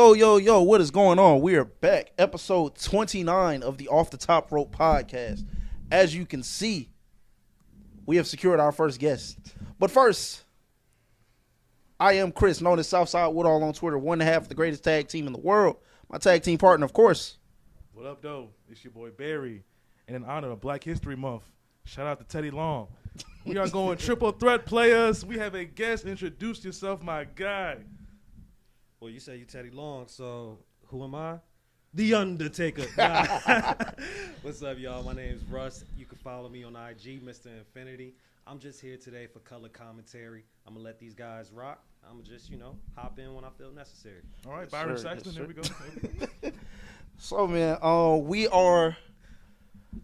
Yo, what is going on? We are back. Episode 29 of the Off the Top Rope podcast. As you can see, we have secured our first guest. But first, I am Chris, known as Southside Woodall on Twitter, one half of the greatest tag team in the world. My tag team partner, of course. What up, though? It's your boy Barry. And in honor of Black History Month, shout out to Teddy Long. We are going triple threat players. We have a guest. Introduce yourself, my guy. Well, you say you Teddy Long, so who am I? The Undertaker. Nah. What's up, y'all? My name is Russ. You can follow me on IG, Mr. Infinity. I'm just here today for color commentary. I'm going to let these guys rock. I'm going to just, hop in when I feel necessary. All right, Byron Saxton, here we go. So, man, we are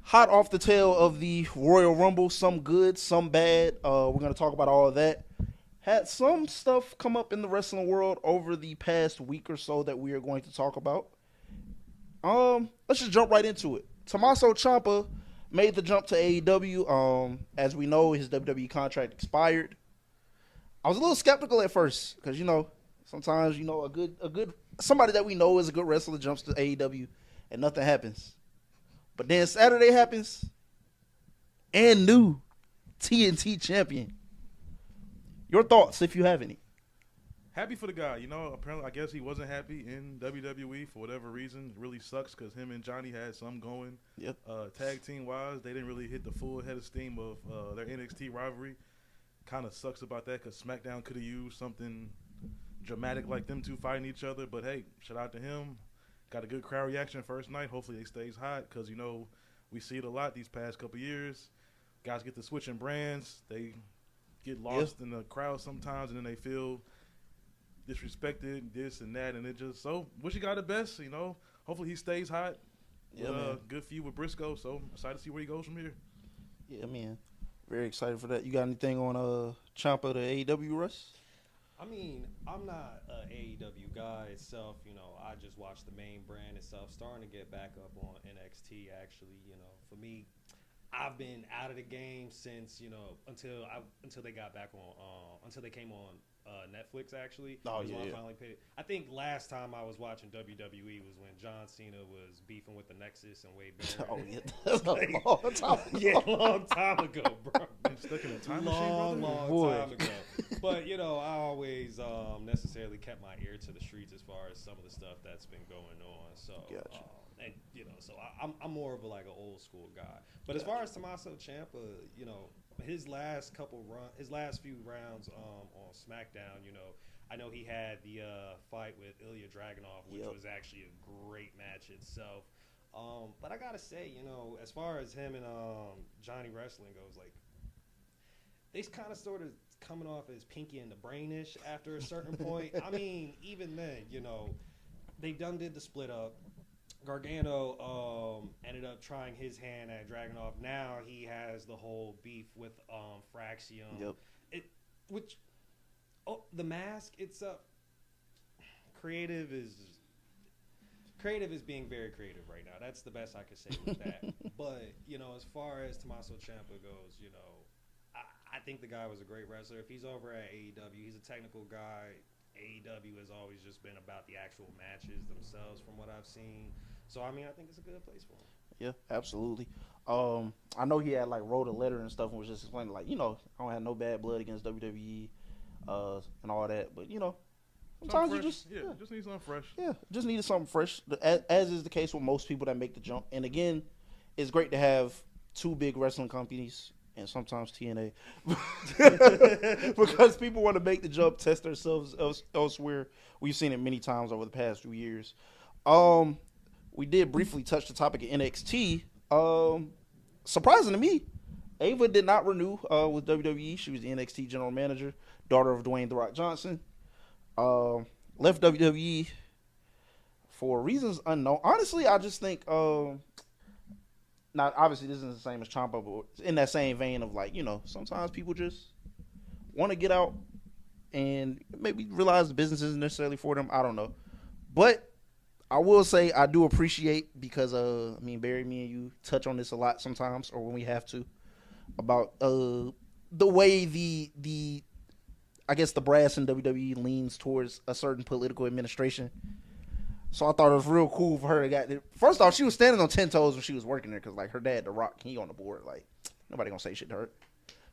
hot off the tail of the Royal Rumble. Some good, some bad. We're going to talk about all of that. Had some stuff come up in the wrestling world over the past week or so that we are going to talk about. Let's just jump right into it. Tommaso Ciampa made the jump to AEW. As we know, his WWE contract expired. I was a little skeptical at first because sometimes a good somebody that we know is a good wrestler jumps to AEW and nothing happens. But then Saturday happens and new TNT champion. Your thoughts, if you have any. Happy for the guy. Apparently, I guess he wasn't happy in WWE for whatever reason. It really sucks because him and Johnny had some going. Yep. Tag team-wise, they didn't really hit the full head of steam of their NXT rivalry. Kind of sucks about that because SmackDown could have used something dramatic like them two fighting each other. But, hey, shout out to him. Got a good crowd reaction first night. Hopefully, it stays hot because, we see it a lot these past couple years. Guys get to switching brands. They get lost in the crowd sometimes, and then they feel disrespected, this and that, and it just so wish he got the best. Hopefully he stays hot. Yeah, good feud with Briscoe. So excited to see where he goes from here. Yeah, man, very excited for that. You got anything on Ciampa to AEW, Russ? I mean, I'm not an AEW guy itself. I just watch the main brand itself. Starting to get back up on NXT. Actually, for me, I've been out of the game since until they got back on until they came on Netflix actually. Oh yeah. I finally paid it. I think last time I was watching WWE was when John Cena was beefing with the Nexus and Wade Barrett. Oh yeah, that's a long time ago. Yeah, long time ago, bro. Been stuck in a time machine, brother? Long time ago. But I always necessarily kept my ear to the streets as far as some of the stuff that's been going on. So. Gotcha. So I'm more of an old school guy. But as far as Tommaso Ciampa, his last few rounds on SmackDown, I know he had the fight with Ilya Dragunov, which was actually a great match itself. But I gotta say, as far as him and Johnny Wrestling goes, they kind of sort of coming off as Pinky and the Brainish after a certain point. I mean, even then, they done did the split up. Gargano ended up trying his hand at Dragunov. Now he has the whole beef with Fraxium. Yep. The mask itself. Creative is being very creative right now. That's the best I could say with that. But as far as Tommaso Ciampa goes, I think the guy was a great wrestler. If he's over at AEW, he's a technical guy. AEW has always just been about the actual matches themselves from what I've seen. So, I think it's a good place for him. Yeah, absolutely. I know he had wrote a letter and stuff and was just explaining I don't have no bad blood against WWE and all that. But, sometimes you just need something fresh. Yeah, just needed something fresh, as is the case with most people that make the jump. And again, it's great to have two big wrestling companies and sometimes TNA because people want to make the jump, test themselves elsewhere. We've seen it many times over the past few years. We did briefly touch the topic of NXT. Surprising to me, Ava did not renew with WWE. She was the NXT general manager, daughter of Dwayne "The Rock" Johnson. Left WWE for reasons unknown. Honestly, I just think, not obviously this isn't the same as Ciampa, but in that same vein of sometimes people just want to get out and maybe realize the business isn't necessarily for them. I don't know, but I will say I do appreciate because Barry, me and you touch on this a lot sometimes, or when we have to, about the way the I guess the brass in WWE leans towards a certain political administration. So I thought it was real cool for her to get. First off, she was standing on 10 toes when she was working there because like her dad, The Rock, he on the board. Like nobody gonna say shit to her.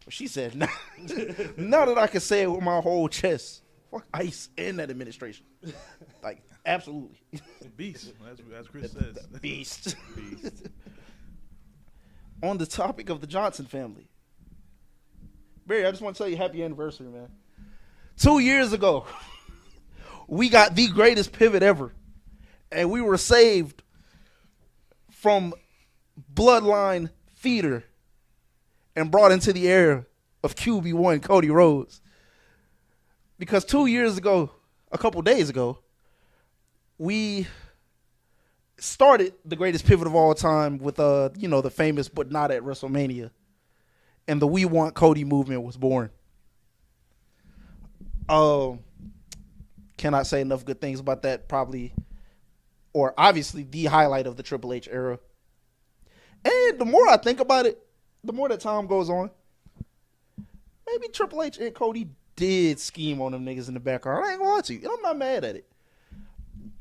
But she said, "Now, now that I can say it with my whole chest, fuck ICE and that administration." Like absolutely, Beast, as Chris says. Beast. On the topic of the Johnson family, Barry, I just want to tell you happy anniversary, man. 2 years ago, we got the greatest pivot ever. And we were saved from bloodline theater and brought into the era of QB1 Cody Rhodes. Because 2 years ago, a couple days ago, we started the greatest pivot of all time with the famous but not at WrestleMania. And the We Want Cody movement was born. Cannot say enough good things about that, probably, or obviously the highlight of the Triple H era. And the more I think about it, the more that time goes on, maybe Triple H and Cody did scheme on them niggas in the background. I ain't gonna lie to you, and I'm not mad at it.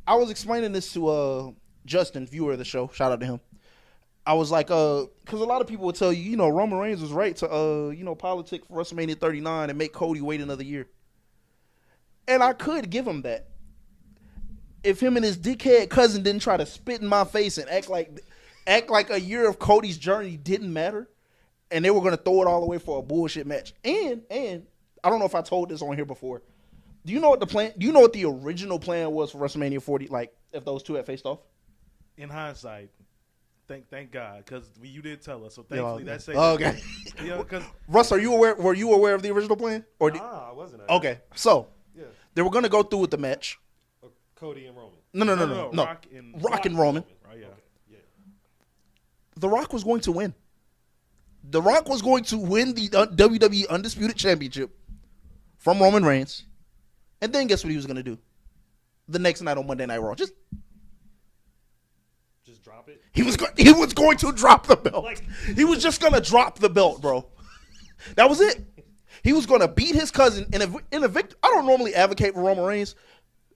I was explaining this to Justin, viewer of the show. Shout out to him. I was like, because a lot of people would tell you, Roman Reigns was right to, politic for WrestleMania 39 and make Cody wait another year. And I could give him that. If him and his dickhead cousin didn't try to spit in my face and act like a year of Cody's journey didn't matter, and they were going to throw it all away for a bullshit match. And I don't know if I told this on here before. Do you know what the plan? Do you know what the original plan was for WrestleMania 40? Like if those two had faced off. In hindsight, thank God, because you did tell us. So thankfully, that's okay. Because Russ, were you aware of the original plan? Or I wasn't. Okay, so yeah, they were going to go through with the match. Cody and Roman. No. Rock and Roman. Right, yeah. Okay. Yeah. The Rock was going to win. The Rock was going to win the WWE Undisputed Championship from Roman Reigns. And then guess what he was going to do? The next night on Monday Night Raw. Just drop it? He was going to drop the belt. He was just going to drop the belt, bro. That was it. He was going to beat his cousin in a victory. I don't normally advocate for Roman Reigns.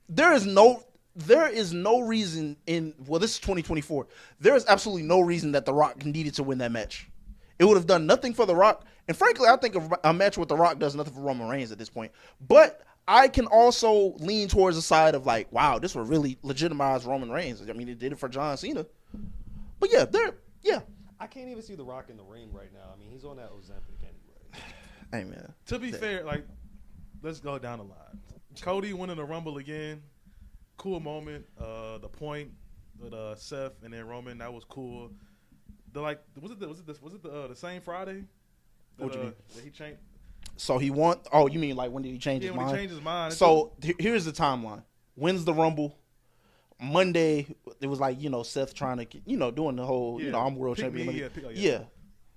There is no reason this is 2024. There is absolutely no reason that The Rock needed to win that match. It would have done nothing for The Rock. And frankly, I think a match with The Rock does nothing for Roman Reigns at this point. But I can also lean towards the side of like, wow, this would really legitimize Roman Reigns. I mean, it did it for John Cena. But yeah. I can't even see The Rock in the ring right now. I mean, he's on that Ozempic anyway. Hey, man. To be fair, let's go down the line. Cody winning the Rumble again, cool moment. The point with Seth and then Roman, that was cool. Was it the same Friday? What you mean? That he changed. So he won. Oh, you mean like when did he change his mind? Yeah, when he changed his mind. So here's the timeline. Wins the Rumble. Monday, it was like, Seth trying to, doing the whole, I'm world champion. Yeah.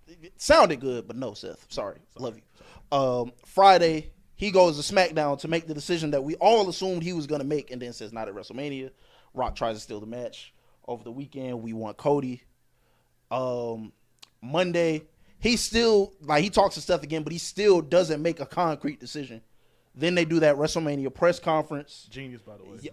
It sounded good, but no, Seth. Sorry. Love you. Friday, he goes to SmackDown to make the decision that we all assumed he was going to make and then says not at WrestleMania. Rock tries to steal the match. Over the weekend, we want Cody. Monday, he still, he talks to Seth again, but he still doesn't make a concrete decision. Then they do that WrestleMania press conference. Genius, by the way. Yeah.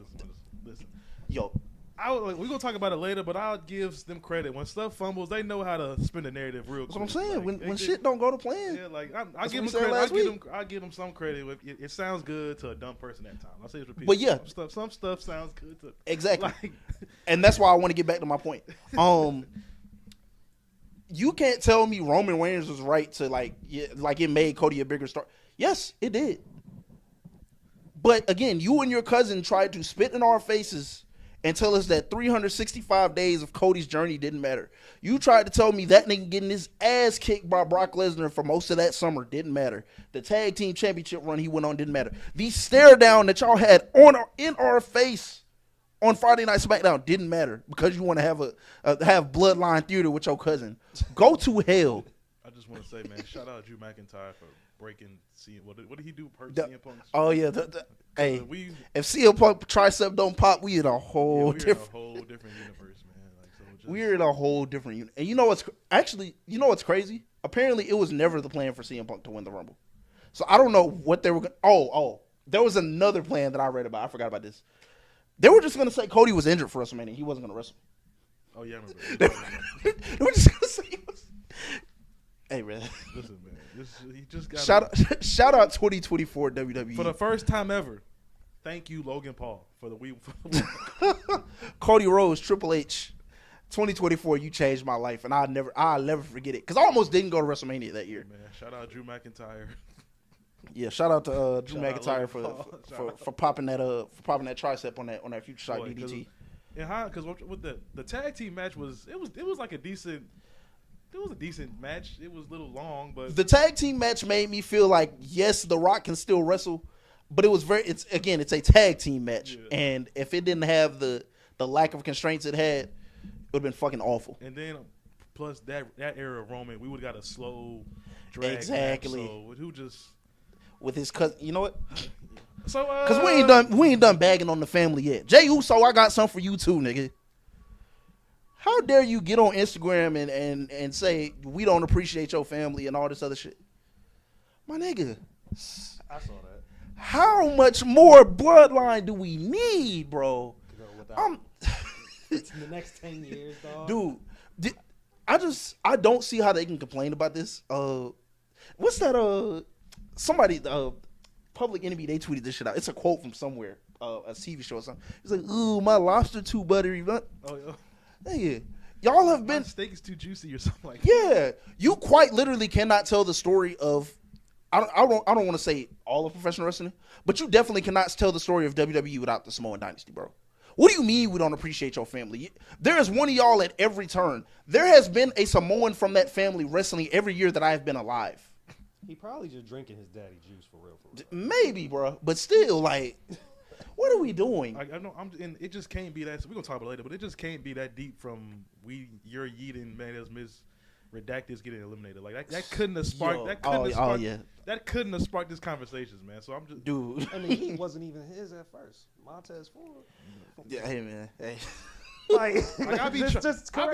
Listen. Yo. We're going to talk about it later, but I'll give them credit. When stuff fumbles, they know how to spin the narrative real quick. That's what I'm saying. When shit don't go to plan. Yeah, I give them credit. I give them some credit. It sounds good to a dumb person at time. I'll say this repeatedly. But yeah. Some stuff sounds good to. Exactly. And that's why I want to get back to my point. You can't tell me Roman Reigns was right to it made Cody a bigger star. Yes, it did. But again, you and your cousin tried to spit in our faces and tell us that 365 days of Cody's journey didn't matter. You tried to tell me that nigga getting his ass kicked by Brock Lesnar for most of that summer didn't matter. The tag team championship run he went on didn't matter. The stare down that y'all had in our face on Friday Night SmackDown didn't matter because you want to have bloodline theater with your cousin. Go to hell. I just want to say, man, shout out Drew McIntyre for breaking CM. What did he do? CM Punk? Oh yeah, hey, if CM Punk tricep don't pop, we in a whole different universe, man. We're in a whole different universe. And you know what's crazy? Apparently, it was never the plan for CM Punk to win the Rumble. So I don't know what they were going. Oh, there was another plan that I read about. I forgot about this. They were just gonna say Cody was injured for WrestleMania. He wasn't gonna wrestle. Oh yeah, I They remember. were just gonna say he was. Hey man, Listen, man, he just got shout out 2024 WWE for the first time ever. Thank you, Logan Paul, for the week. Cody Rhodes, Triple H, 2024. You changed my life, and I'll never forget it because I almost didn't go to WrestleMania that year. Man, shout out Drew McIntyre. Yeah, shout out to Drew Shout out McIntyre for popping that tricep on that future shot Boy, DDT. And because with the tag team match was like a decent. It was a decent match. It was a little long, but The tag team match made me feel like yes, The Rock can still wrestle, but it's a tag team match, and if it didn't have the lack of constraints it had, it would have been fucking awful. And then plus that era of Roman, we would have got a slow drag Exactly. match, so who just With his cousin, you know what? so Because we ain't done bagging on the family yet. Jay Uso, I got something for you too, nigga. How dare you get on Instagram and say we don't appreciate your family and all this other shit? My nigga, I saw that. how much more bloodline do we need, bro? It's in the next 10 years, dog. Dude, I don't see how they can complain about this. What's that? Somebody, Public Enemy, they tweeted this shit out. It's a quote from somewhere, a TV show or something. It's like, ooh, my lobster too buttery. But hey, y'all have been. My steak is too juicy or something like Yeah, you quite literally cannot tell the story of. I don't want to say all of professional wrestling, but you definitely cannot tell the story of WWE without the Samoan Dynasty, bro. What do you mean we don't appreciate your family? There is one of y'all at every turn. There has been a Samoan from that family wrestling every year that I have been alive. He probably just drinking his daddy juice for real. Maybe, bro, but still, like, what are we doing? I know and it just can't be that. So we're gonna talk about it later, but it just can't be that deep from your Yeaton, man, as Ms. Redacted's getting eliminated. Like that couldn't have sparked. That couldn't have sparked this conversation, man. So I'm just Dude. I mean, he wasn't even his at first. Montez Ford. Yeah, hey man, hey. Like I be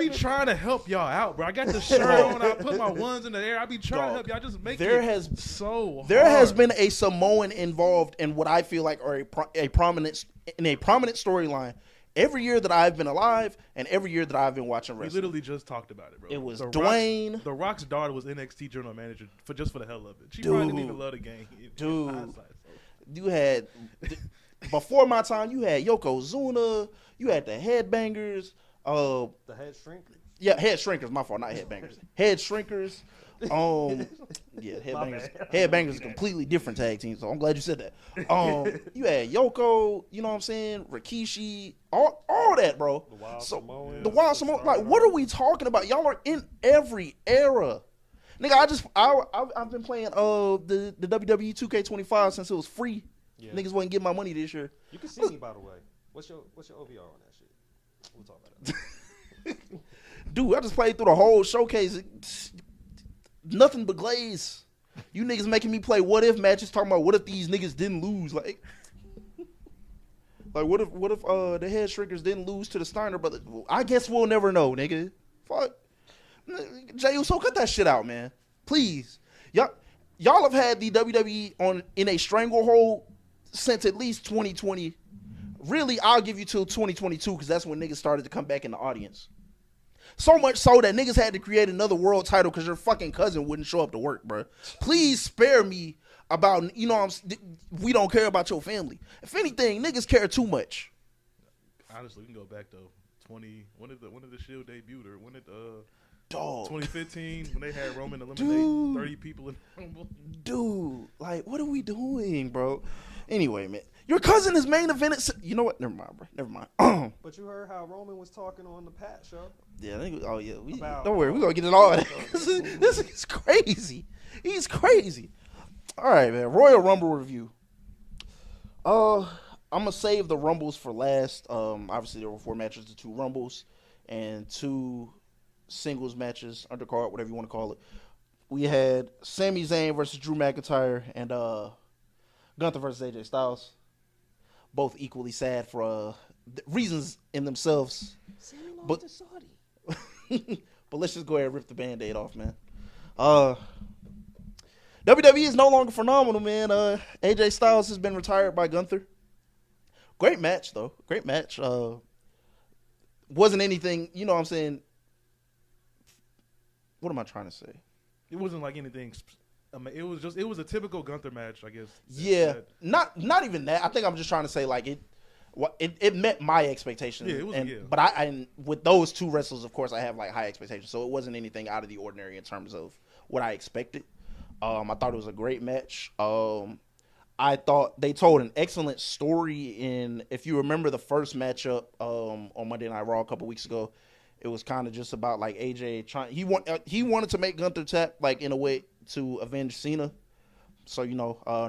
trying to help y'all out, bro. I got the shirt on. I put my ones in the air. I be trying to help y'all. Just make there it has so. There hard. has been a Samoan involved in what I feel like are a prominent storyline every year that I've been alive and every year that I've been watching wrestling. We literally just talked about it, bro. It was Dwayne. The Rock's daughter was NXT general manager for the hell of it. She probably didn't even love the game. Dude, you had before my time. You had Yokozuna. You had the Headbangers. The Head Shrinkers. Yeah, Head Shrinkers. My fault, not Headbangers. Head Shrinkers. Yeah, Headbangers is a completely different tag team, so I'm glad you said that. You had Yoko, you know what I'm saying, Rikishi, all that, bro. The Wild Samoan. Like, what are we talking about? Y'all are in every era. Nigga, I've been playing the WWE 2K25 since it was free. Yeah. Niggas wasn't getting my money this year. You can see me, by the way. What's your OVR on that shit? We'll talk about that. Dude, I just played through the whole showcase. Nothing but glaze. You niggas making me play what if matches, talking about what if these niggas didn't lose. Like what if the Head Shrinkers didn't lose to the Steiner brothers? Well, I guess we'll never know, nigga. Fuck. Jey Uso, cut that shit out, man. Please. Y'all have had the WWE in a stranglehold since at least 2020. Really, I'll give you till 2022 because that's when niggas started to come back in the audience. So much so that niggas had to create another world title because your fucking cousin wouldn't show up to work, bro. Please spare me about, we don't care about your family. If anything, niggas care too much. Honestly, we can go back though. When did the Shield debut? Or when did 2015 when they had Roman eliminate 30 people in the Rumble? Dude, like, what are we doing, bro? Anyway, man. Your cousin is main evented. You know what? Never mind, bro. Never mind. But you heard how Roman was talking on the Pat show. Yeah. Don't worry. We're going to get it all. This is crazy. He's crazy. All right, man. Royal Rumble review. I'm going to save the Rumbles for last. Obviously, there were 4 matches to 2 Rumbles and 2 singles matches, undercard, whatever you want to call it. We had Sami Zayn versus Drew McIntyre and Gunther versus AJ Styles. Both equally sad for reasons in themselves. But let's just go ahead and rip the Band-Aid off, man. WWE is no longer phenomenal, man. AJ Styles has been retired by Gunther. Great match though. Great match. Wasn't anything. You know what I'm saying? What am I trying to say? It wasn't like anything. It was a typical Gunther match, I guess. Yeah, not even that. I think I'm just trying to say like it met my expectations. Yeah, it was. Yeah. But I with those two wrestlers, of course, I have like high expectations. So it wasn't anything out of the ordinary in terms of what I expected. I thought it was a great match. I thought they told an excellent story in. If you remember the first matchup on Monday Night Raw a couple weeks ago, it was kind of just about like AJ trying. He wanted to make Gunther tap like in a way to avenge Cena. So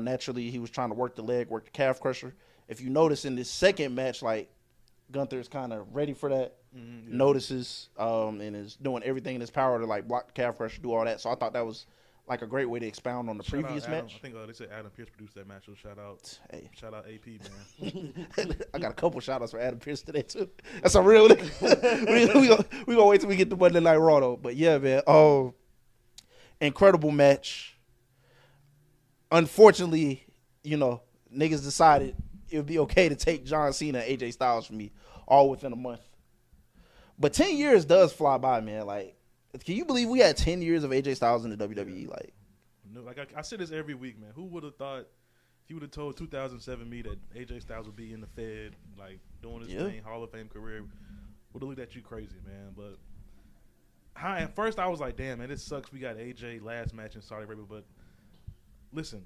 naturally he was trying to work the leg, work the calf crusher. If you notice in this second match, like Gunther's kind of ready for that, notices, and is doing everything in his power to like block the calf crusher, do all that. So I thought that was like a great way to expound on the previous match. I think they said Adam Pearce produced that match. So shout out AP, man. I got a couple shout outs for Adam Pearce today too. That's a real we gonna wait till we get to Monday Night Raw though. But yeah, man. Incredible match. Unfortunately, niggas decided it would be okay to take John Cena and AJ Styles from me all within a month. But 10 years does fly by, man. Like, can you believe we had 10 years of AJ Styles in the WWE? Like I say this every week, man. Who would have thought if you would have told 2007 me that AJ Styles would be in the Fed, like doing his thing, Hall of Fame career, would have looked at you crazy, man. But at first I was like, damn, man, this sucks. We got AJ last match in Saudi Arabia, but listen,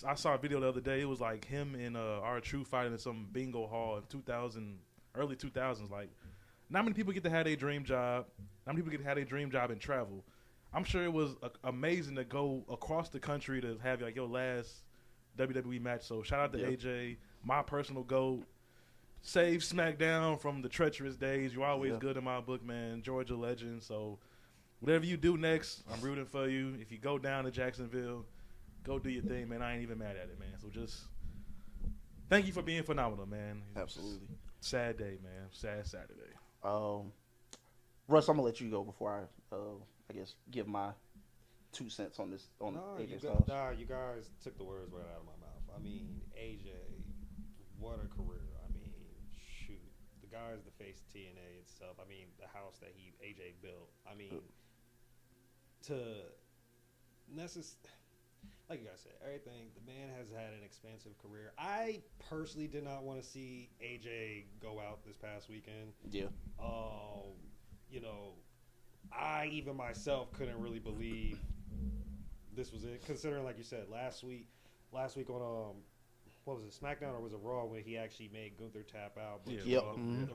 I saw a video the other day. It was like him and R-Truth fighting in some bingo hall in early 2000s. Like, not many people get to have a dream job. Not many people get to have a dream job and travel. I'm sure it was amazing to go across the country to have like your last WWE match. So shout out to AJ, my personal GOAT. Save SmackDown from the treacherous days. You're always good in my book, man. Georgia legend. So whatever you do next, I'm rooting for you. If you go down to Jacksonville, go do your thing, man. I ain't even mad at it, man. So just thank you for being phenomenal, man. Absolutely. Sad day, man. Sad Saturday. Russ, I'm gonna let you go before I guess give my 2 cents on this AJ Styles. You guys took the words right out of my mouth. I mean, AJ, what a career. I mean, shoot, the guy's the face of TNA itself. I mean, the house that AJ built. I mean, like you guys said, everything. The man has had an expansive career. I personally did not want to see AJ go out this past weekend. Yeah. I even myself couldn't really believe this was it, considering, like you said, last week on what was it, SmackDown or was it Raw, when he actually made Gunther tap out, but the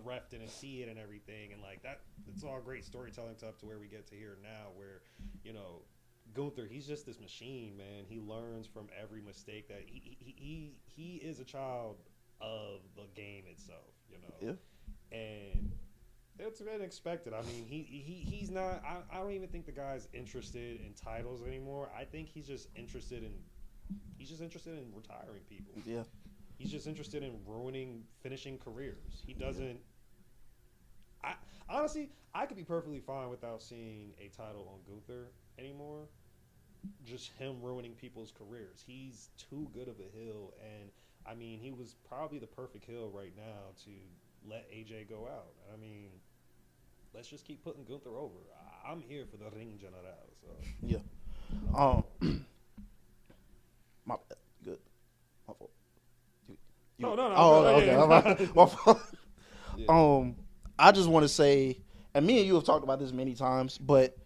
ref didn't see it and everything, and like that, it's all great storytelling up to where we get to here now, where Gunther, he's just this machine, man. He learns from every mistake that he is a child of the game itself, Yeah. And it's been expected. I mean, he's not. I don't even think the guy's interested in titles anymore. I think he's just interested in retiring people. Yeah. He's just interested in finishing careers. He doesn't. Honestly, I could be perfectly fine without seeing a title on Gunther anymore. Just him ruining people's careers. He's too good of a heel, and I mean, he was probably the perfect heel right now to let AJ go out. I mean, let's just keep putting Gunther over. I'm here for the Ring General. So yeah. My bad. Good. My fault. No. Oh, okay. My fault. Yeah. I just want to say, and me and you have talked about this many times, but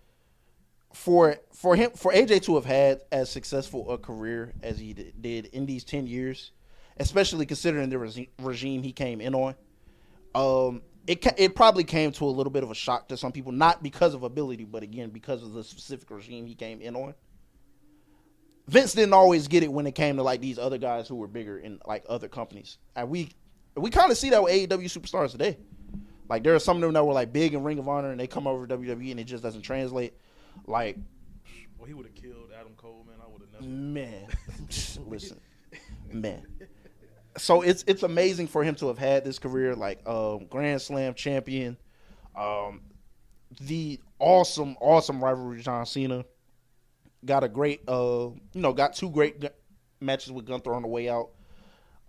for AJ to have had as successful a career as he did in these 10 years, especially considering the regime he came in on, it probably came to a little bit of a shock to some people, not because of ability, but again because of the specific regime he came in on. Vince didn't always get it when it came to like these other guys who were bigger in like other companies, and we kind of see that with AEW superstars today. Like there are some of them that were like big in Ring of Honor, and they come over to WWE, and it just doesn't translate. Like, well, he would have killed Adam Cole, man. I would have never. Man, listen, man. So it's amazing for him to have had this career, like Grand Slam champion, the awesome rivalry with John Cena. Got a great, got two great matches with Gunther on the way out.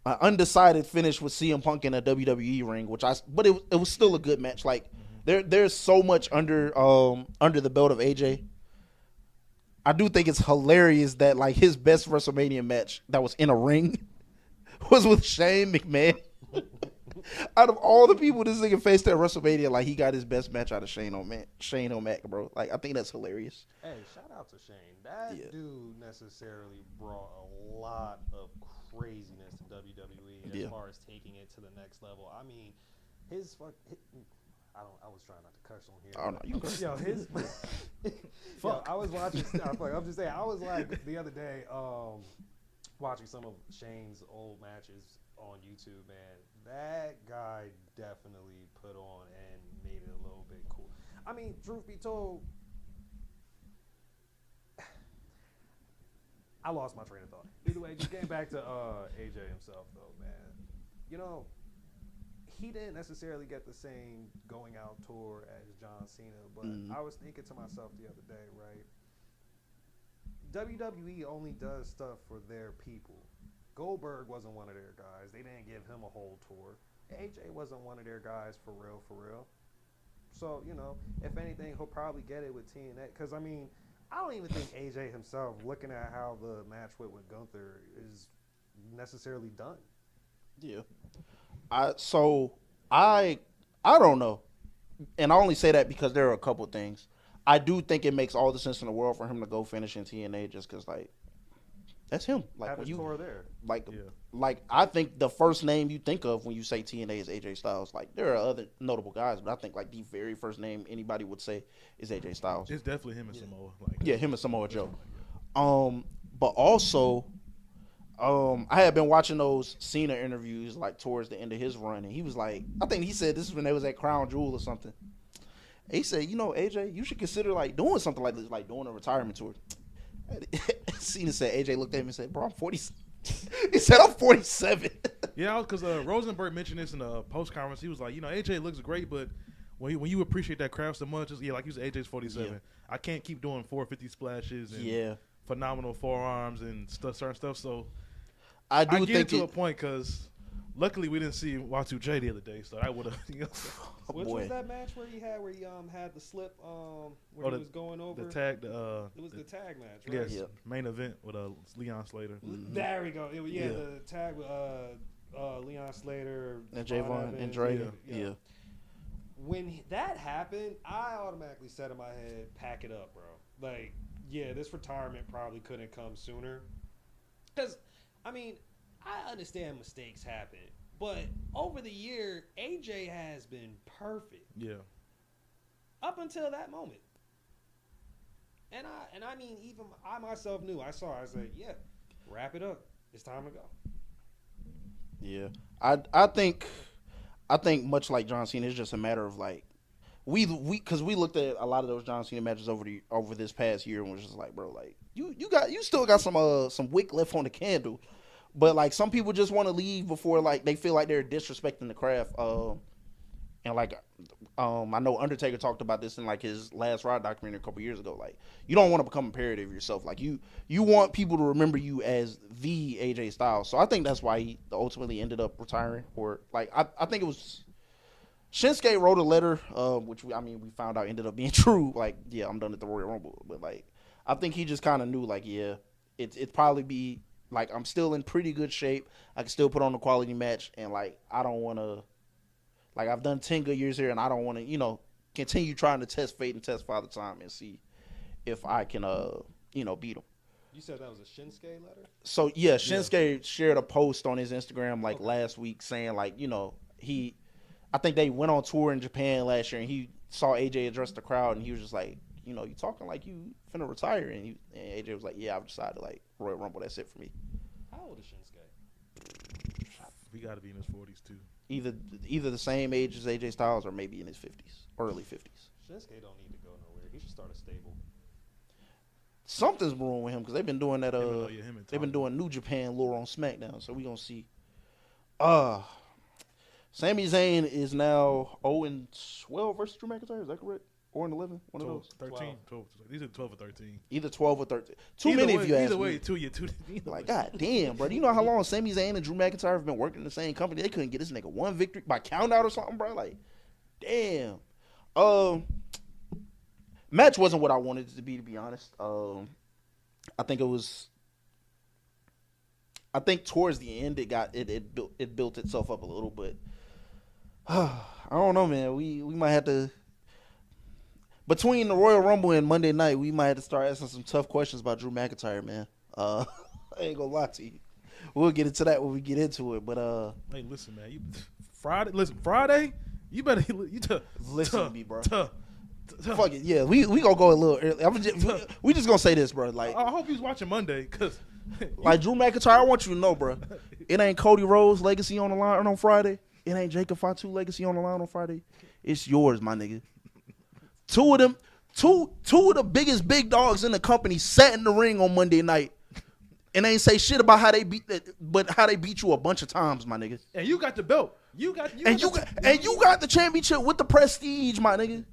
an undecided finish with CM Punk in a WWE ring, but it was still a good match. Like there's so much under the belt of AJ. I do think it's hilarious that like his best WrestleMania match that was in a ring was with Shane McMahon. Out of all the people this nigga faced at WrestleMania, like he got his best match out of Shane O'Mac, bro. Like I think that's hilarious. Hey, shout out to Shane. That dude necessarily brought a lot of craziness to WWE as far as taking it to the next level. I mean, I was trying not to curse on here. Oh no, you can. Yo, his. Fuck. Yo, I was watching. I'm just saying. I was like the other day, watching some of Shane's old matches on YouTube. Man, that guy definitely put on and made it a little bit cool. I mean, truth be told, I lost my train of thought. Either way, just getting back to AJ himself, though, man. You know, he didn't necessarily get the same going out tour as John Cena, but I was thinking to myself the other day, right? WWE only does stuff for their people. Goldberg wasn't one of their guys. They didn't give him a whole tour. AJ wasn't one of their guys for real. So, you know, if anything, he'll probably get it with TNA. Because, I mean, I don't even think AJ himself, looking at how the match went with Gunther, is necessarily done. Yeah. I don't know. And I only say that because there are a couple things. I do think it makes all the sense in the world for him to go finish in TNA just because, like, that's him. Like, have his tour there. Like I think the first name you think of when you say TNA is AJ Styles. Like, there are other notable guys, but I think, like, the very first name anybody would say is AJ Styles. It's definitely him and Samoa. Him and Samoa Joe. But also, I had been watching those Cena interviews, like, towards the end of his run, and he was like, I think he said this is when they was at Crown Jewel or something. He said, you know, AJ, you should consider, like, doing something like this, like doing a retirement tour. Cena said, AJ looked at him and said, bro, I'm 40. He said, I'm 47. Yeah, because Rosenberg mentioned this in a post-conference. He was like, you know, AJ looks great, but when you appreciate that craft so much, like you said, AJ's 47. Yeah. I can't keep doing 450 splashes and phenomenal forearms and certain stuff. So I get it to a point because luckily we didn't see Y2J the other day, so I would have. You know, which was that match where he had the slip where he was going over the tag? It was the tag match, right? Yes, main event with Leon Slater. Mm-hmm. There we go. The tag with Leon Slater and Javon and Dre. Yeah. When that happened, I automatically said in my head, "Pack it up, bro." Like, yeah, this retirement probably couldn't come sooner. Because, I mean, I understand mistakes happen. But over the year, AJ has been perfect. Yeah. Up until that moment. And I mean, even I myself knew. I said, yeah, wrap it up. It's time to go. Yeah. I think much like John Cena, it's just a matter of, like, because we looked at a lot of those John Cena matches over this past year and was just like, bro, like, you still got some wick left on the candle. But, like, some people just want to leave before, like, they feel like they're disrespecting the craft. And, like, I know Undertaker talked about this in, like, his last Raw documentary a couple years ago. Like, you don't want to become a parody of yourself. Like, you want people to remember you as the AJ Styles. So I think that's why he ultimately ended up retiring. Or, like, I think it was Shinsuke wrote a letter, which we found out ended up being true. Like, yeah, I'm done at the Royal Rumble. But, like, I think he just kind of knew, like, yeah, it'd probably be. Like, I'm still in pretty good shape. I can still put on a quality match. And, like, I don't want to. Like, I've done 10 good years here, and I don't want to, continue trying to test fate and test Father Time and see if I can, beat him. You said that was a Shinsuke letter? So, yeah, Shinsuke shared a post on his Instagram, like, last week saying, like, I think they went on tour in Japan last year, and he saw AJ address the crowd, and he was just like, you talking like you finna retire. And AJ was like, yeah, I've decided, like, Royal Rumble, that's it for me. How old is Shinsuke? He got to be in his 40s, too. Either the same age as AJ Styles or maybe in his 50s, early 50s. Shinsuke don't need to go nowhere. He should start a stable. Something's wrong with him because they've been doing that. They've been doing New Japan lore on SmackDown, so we gonna see. Sami Zayn is now 0-12 versus Drew McIntyre. Is that correct? or an 11. One 12, of those. 13, 12. These are 12 or 13. Either 12 or 13. Too Either many way, if you ask either me. way, two. Like, god damn, bro. Do you know how long Sami Zayn and Drew McIntyre have been working in the same company? They couldn't get this nigga one victory by count out or something, bro. Like, damn. Match wasn't what I wanted it to be honest. I think it was. I think towards the end it built itself up a little, but I don't know, man. We might have to, between the Royal Rumble and Monday night, we might have to start asking some tough questions about Drew McIntyre, man. I ain't gonna lie to you. We'll get into that when we get into it, but hey, listen, man. Friday. You better listen to me, bro. Fuck it, yeah. We gonna go a little early. We just gonna say this, bro. Like, I hope he's watching Monday, cause like Drew McIntyre, I want you to know, bro. It ain't Cody Rhodes' legacy on the line on Friday. It ain't Jacob Fatu legacy on the line on Friday. It's yours, my nigga. Two of the biggest big dogs in the company sat in the ring on Monday night and ain't say shit about how they beat you a bunch of times, my nigga. And you got the belt. You got the championship with the prestige, my nigga.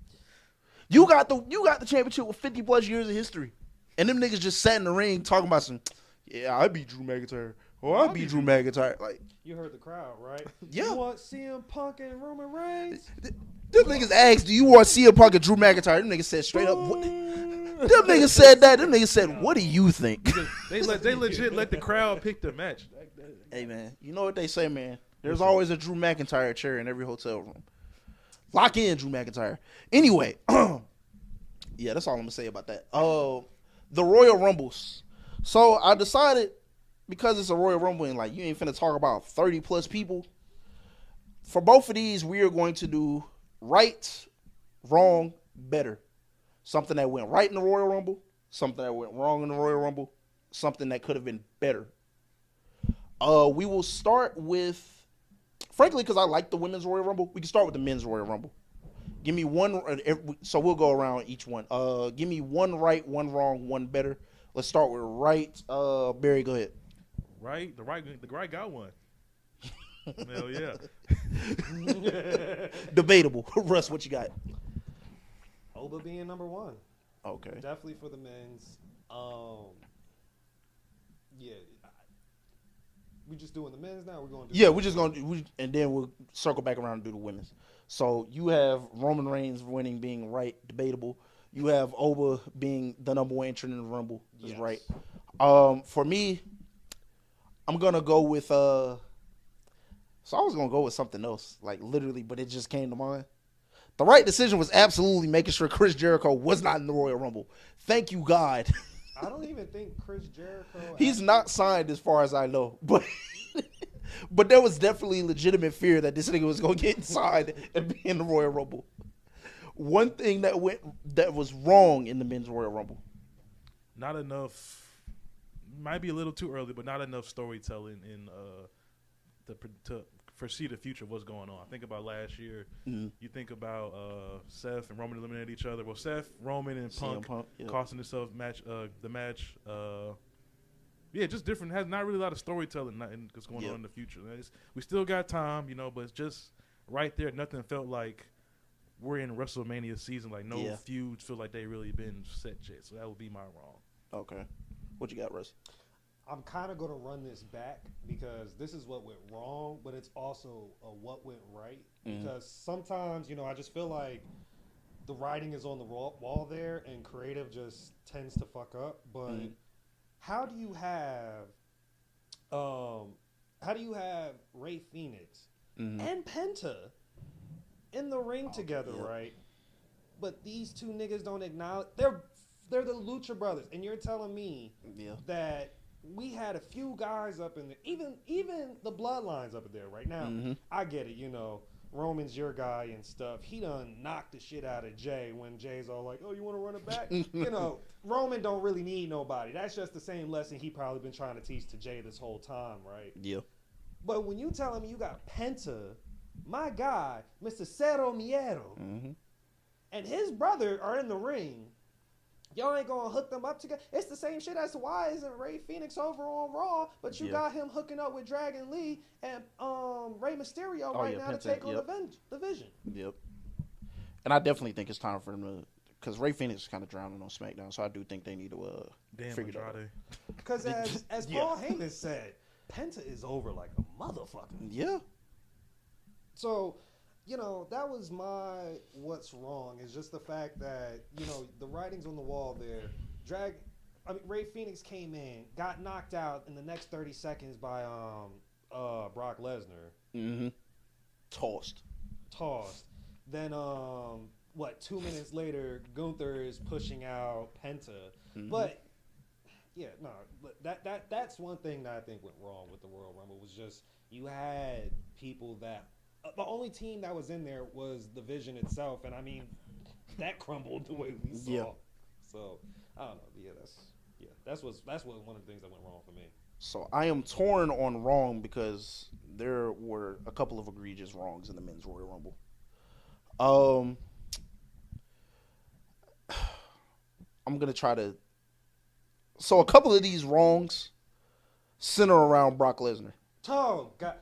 You got the championship with 50 plus years of history. And them niggas just sat in the ring talking about some, yeah, I beat Drew McIntyre. Oh, I beat Drew McIntyre. Like, you heard the crowd, right? Yeah. You want CM Punk and Roman Reigns? Them niggas asked, do you want CM Punk and Drew McIntyre? Them niggas said straight up, what? Them niggas said that. Them niggas said, what do you think? They legit let the crowd pick the match. Hey, man, you know what they say, man? There's always a Drew McIntyre chair in every hotel room. Lock in Drew McIntyre. Anyway, yeah, that's all I'm going to say about that. The Royal Rumbles. So I decided, because it's a Royal Rumble and like you ain't finna talk about 30 plus people, for both of these we are going to do right, wrong, better. Something that went right in the Royal Rumble, something that went wrong in the Royal Rumble, something that could have been better. We will start with, frankly, because I like the women's Royal Rumble, we can start with the men's Royal Rumble. Give me one, so we'll go around each one. Give me one right, one wrong, one better. Let's start with right. Barry, go ahead. Right? The right got one. Hell yeah. Debatable. Russ, what you got? Oba being number one. Okay. Definitely for the men's. Yeah. We just doing the men's now? We're going to do we're just going to, and then we'll circle back around and do the women's. So you have Roman Reigns winning being right, debatable. You have Oba being the number one entrant in the Rumble, is right. For me, I'm gonna go with so I was gonna go with something else, like literally, but it just came to mind. The right decision was absolutely making sure Chris Jericho was not in the Royal Rumble. Thank you, God. I don't even think Chris Jericho. He's not signed as far as I know, but but there was definitely legitimate fear that this nigga was gonna get signed and be in the Royal Rumble. One thing that was wrong in the men's Royal Rumble. Not enough. Might be a little too early, but not enough storytelling in to foresee the future of what's going on. Think about last year. Mm-hmm. You think about Seth and Roman eliminated each other. Well, Seth, Roman, and Punk costing themselves the match. Just different. Has not really a lot of storytelling that's going on in the future. We still got time, but it's just right there. Nothing felt like we're in WrestleMania season. Like no feuds feel like they really been set yet. So that would be my wrong. Okay. What you got, Russ? I'm kind of going to run this back because this is what went wrong, but it's also what went right. Mm-hmm. Because sometimes, I just feel like the writing is on the wall there and creative just tends to fuck up. But how do you have Rey Fenix and Penta in the ring together, right? But these two niggas don't acknowledge they're the Lucha Brothers, and you're telling me that we had a few guys up in there, even the Bloodlines up in there right now. Mm-hmm. I get it, Roman's your guy and stuff. He done knocked the shit out of Jay when Jay's all like, "Oh, you want to run it back?" Roman don't really need nobody. That's just the same lesson he probably been trying to teach to Jay this whole time, right? Yeah. But when you telling me you got Penta, my guy, Mr. Cero Miedo, and his brother are in the ring. Y'all ain't gonna hook them up together. It's the same shit as to why isn't Rey Fenix over on Raw, but you got him hooking up with Dragon Lee and Rey Mysterio now to take on the Vision. Yep. And I definitely think it's time for them to, because Ray Phoenix is kind of drowning on SmackDown, so I do think they need to figure that out. Because as Paul Heyman said, Penta is over like a motherfucker. Yeah. So, that was my what's wrong is just the fact that, the writing's on the wall there. Ray Phoenix came in, got knocked out in the next 30 seconds by Brock Lesnar. Mm-hmm. Tossed. Then 2 minutes later, Gunther is pushing out Penta. Mm-hmm. But that's one thing that I think went wrong with the Royal Rumble was just you had people that the only team that was in there was the Vision itself, and I mean that crumbled the way we saw. Yeah. So I don't know. That's what one of the things that went wrong for me. So I am torn on wrong because there were a couple of egregious wrongs in the men's Royal Rumble. I'm gonna try to. So a couple of these wrongs center around Brock Lesnar. Oh God.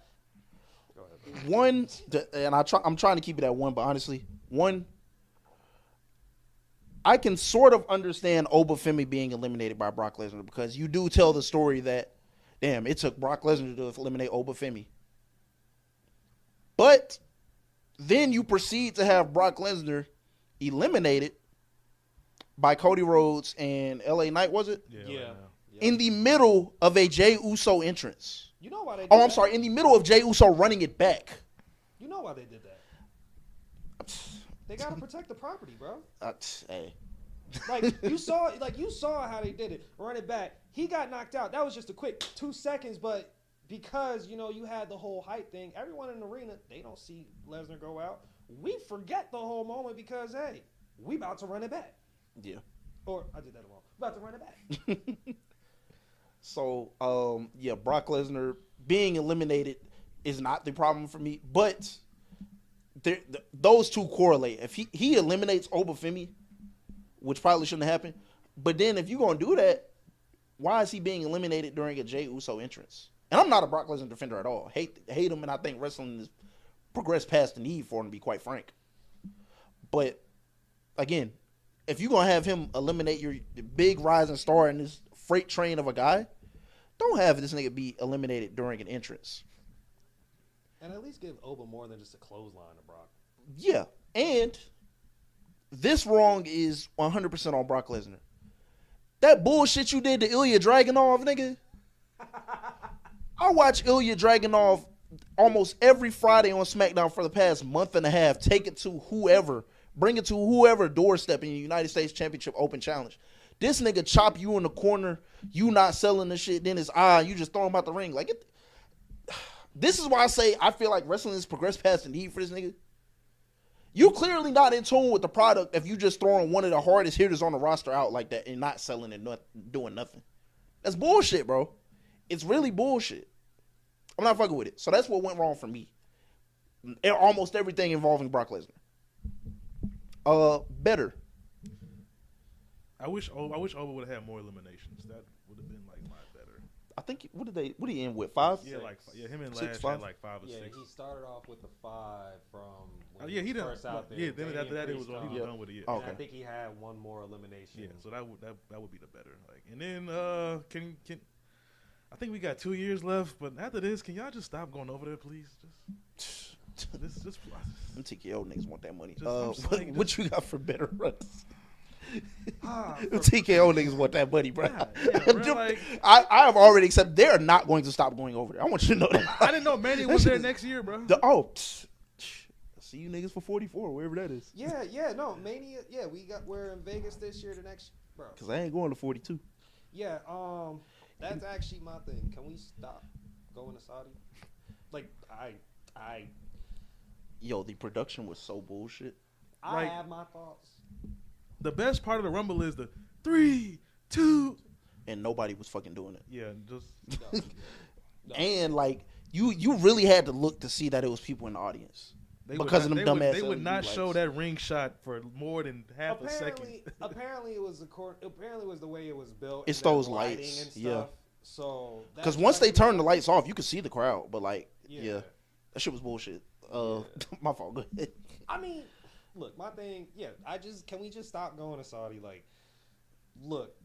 One, and I'm trying to keep it at one, but honestly, one, I can sort of understand Obafemi being eliminated by Brock Lesnar because you do tell the story that, damn, it took Brock Lesnar to eliminate Obafemi. But then you proceed to have Brock Lesnar eliminated by Cody Rhodes and LA Knight, was it? Yeah. In the middle of a Jey Uso entrance. You know why they did I'm sorry. In the middle of Jey Uso running it back. You know why they did that? They gotta protect the property, bro. Hey. You saw how they did it. Run it back. He got knocked out. That was just a quick 2 seconds, but because you had the whole hype thing, everyone in the arena, they don't see Lesnar go out. We forget the whole moment because hey, we about to run it back. Yeah. Or I did that wrong. About to run it back. So, Brock Lesnar being eliminated is not the problem for me, but those two correlate. If he eliminates Obafemi, which probably shouldn't have happened, but then if you're going to do that, why is he being eliminated during a Jey Uso entrance? And I'm not a Brock Lesnar defender at all. Hate him, and I think wrestling has progressed past the need for him, to be quite frank. But, again, if you're going to have him eliminate your big rising star in this freight train of a guy, don't have this nigga be eliminated during an entrance. And at least give Oba more than just a clothesline to Brock. Yeah, and this wrong is 100% on Brock Lesnar. That bullshit you did to Ilya Dragunov, nigga. I watch Ilya Dragunov almost every Friday on SmackDown for the past month and a half. Take it to whoever. Bring it to whoever doorstep in the United States Championship Open Challenge. This nigga chop you in the corner, you not selling the shit, then it's you just throw him out the ring. This is why I say I feel like wrestling has progressed past the need for this nigga. You clearly not in tune with the product if you just throwing one of the hardest hitters on the roster out like that and not selling and not doing nothing. That's bullshit, bro. It's really bullshit. I'm not fucking with it. So that's what went wrong for me. Almost everything involving Brock Lesnar. Better. I wish Oba would have had more eliminations. That would have been a lot better. I think what did he end with? 5? Yeah, him and Lash had 5 or 6. Yeah, he started off with the 5 from when he didn't. First out there. Yeah, then after that it was when he was done with it. Yeah. Okay. I think he had one more elimination. Yeah, so that would be the better. And then can I think we got 2 years left, but after this, can y'all just stop going over there, please? Just them TKO niggas want that money. What you got for better runs? TKO niggas want that money, bro. Bro, I have already accepted they are not going to stop going over there. I want you to know that. I didn't know Manny was there next year, bro. See you niggas for 44, wherever that is. No, Mania. Yeah, we're in Vegas this year. The next, bro. Because I ain't going to 42. Yeah, that's actually my thing. Can we stop going to Saudi? Yo, the production was so bullshit. I have my thoughts. The best part of the Rumble is the 3, 2, and nobody was fucking doing it. Yeah, just no. And you really had to look to see that it was people in the audience because of them dumbass. They would not show that ring shot for more than half a second. Apparently, it was the way it was built. It's those lights, and stuff. yeah. So because once they turned the lights off, you could see the crowd, but that shit was bullshit. My fault. Go ahead. I mean, look, my thing, yeah, can we just stop going to Saudi? Like, look,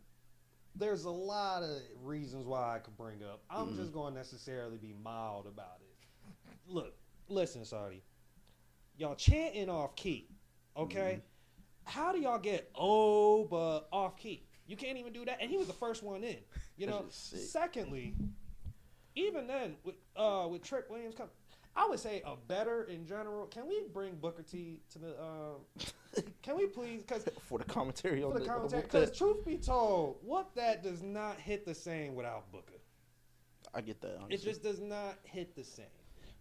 there's a lot of reasons why I could bring up. I'm just going to necessarily be mild about it. Look, listen, Saudi, y'all chanting off key, okay? How do y'all get but off key? You can't even do that, and he was the first one in. You know. Secondly, even then with Trick Williams coming. I would say a better in general. Can we bring Booker T to the? Can we please? Because for the commentary on the commentary. Because truth be told, what that does not hit the same without Booker. I get that. Honestly. It just does not hit the same.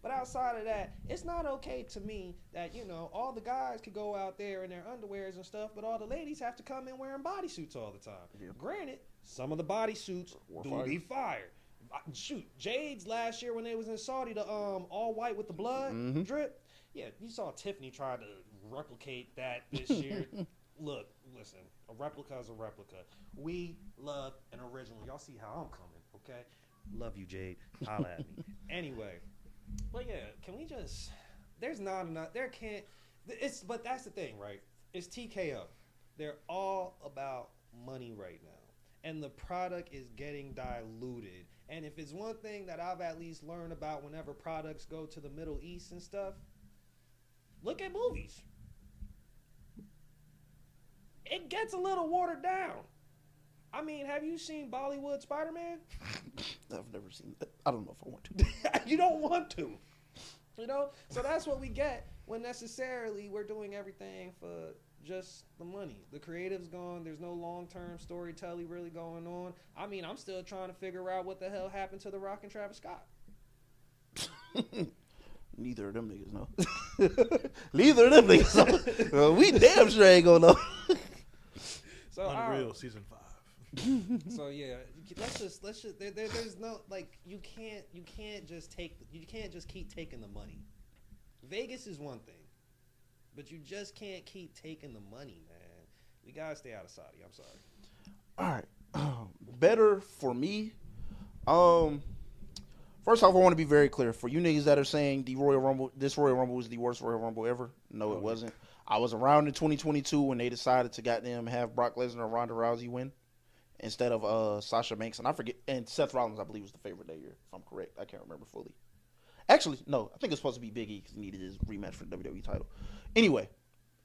But outside of that, it's not okay to me that all the guys could go out there in their underwears and stuff, but all the ladies have to come in wearing bodysuits all the time. Yeah. Granted, some of the bodysuits do be fire. Shoot, Jade's last year when they was in Saudi, the all white with the blood drip. Yeah, you saw Tiffany try to replicate that this year. Look, listen, a replica is a replica. We love an original. Y'all see how I'm coming, okay? Love you, Jade. Holla at me. Anyway, but yeah, can we just? There's not enough. There can't. But that's the thing, right? It's TKO. They're all about money right now. And the product is getting diluted. And if it's one thing that I've at least learned about whenever products go to the Middle East and stuff, look at movies. It gets a little watered down. I mean, have you seen Bollywood Spider-Man? I've never seen that. I don't know if I want to. You don't want to. So that's what we get when necessarily we're doing everything for just the money. The creative's gone. There's no long-term storytelling really going on. I mean, I'm still trying to figure out what the hell happened to The Rock and Travis Scott. Neither of them niggas know. Neither of them niggas know. We damn sure ain't gonna know. So Unreal season 5. So yeah, let's just there's no you can't just keep taking the money. Vegas is one thing. But you just can't keep taking the money, man. We gotta stay out of Saudi. I'm sorry. All right. Better for me. First off, I want to be very clear. For you niggas that are saying this Royal Rumble was the worst Royal Rumble ever, no, it wasn't. I was around in 2022 when they decided to goddamn have Brock Lesnar or Ronda Rousey win instead of Sasha Banks. And I forget, and Seth Rollins, I believe, was the favorite that year, if I'm correct. I can't remember fully. Actually, no, I think it's supposed to be Big E because he needed his rematch for the WWE title. Anyway,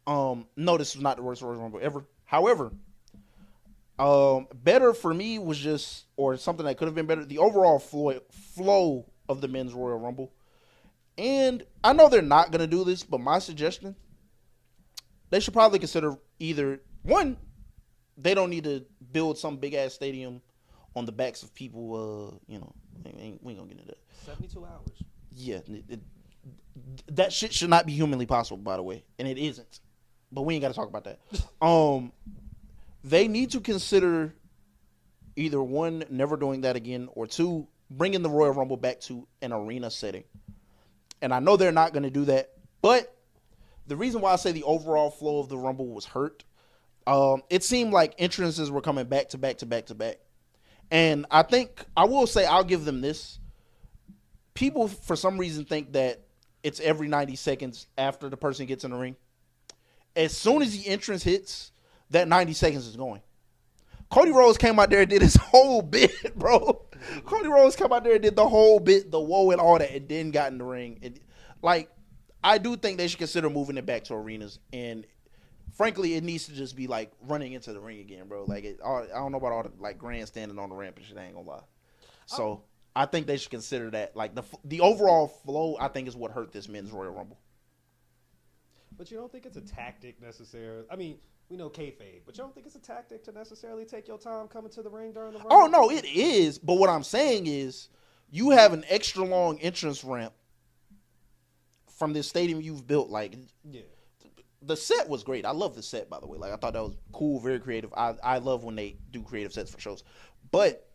no, this was not the worst Royal Rumble ever. However, better for me was just, or something that could have been better, the overall flow of the men's Royal Rumble. And I know they're not going to do this, but my suggestion, they should probably consider either, one, they don't need to build some big-ass stadium on the backs of people, we ain't going to get into that. 72 hours. Yeah, that shit should not be humanly possible, by the way, and it isn't. But we ain't got to talk about that. They need to consider either one, never doing that again, or two, bringing the Royal Rumble back to an arena setting. And I know they're not going to do that, but the reason why I say the overall flow of the Rumble was hurt, it seemed like entrances were coming back to back to back to back. And I think, I will say, I'll give them this. People, for some reason, think that it's every 90 seconds after the person gets in the ring. As soon as the entrance hits, that 90 seconds is going. Cody Rhodes came out there and did his whole bit, bro. Cody Rhodes came out there and did the whole bit, the whoa and all that, and then got in the ring. I do think they should consider moving it back to arenas. And frankly, it needs to just be like running into the ring again, bro. I don't know about all the grandstanding on the ramp and shit. I ain't gonna lie. So I think they should consider that. The overall flow, I think, is what hurt this men's Royal Rumble. But you don't think it's a tactic necessarily? I mean, we know kayfabe, but you don't think it's a tactic to necessarily take your time coming to the ring during the Rumble? Oh no, it is. But what I'm saying is, you have an extra long entrance ramp from this stadium you've built. Yeah. The set was great. I love the set, by the way. I thought that was cool, very creative. I love when they do creative sets for shows. But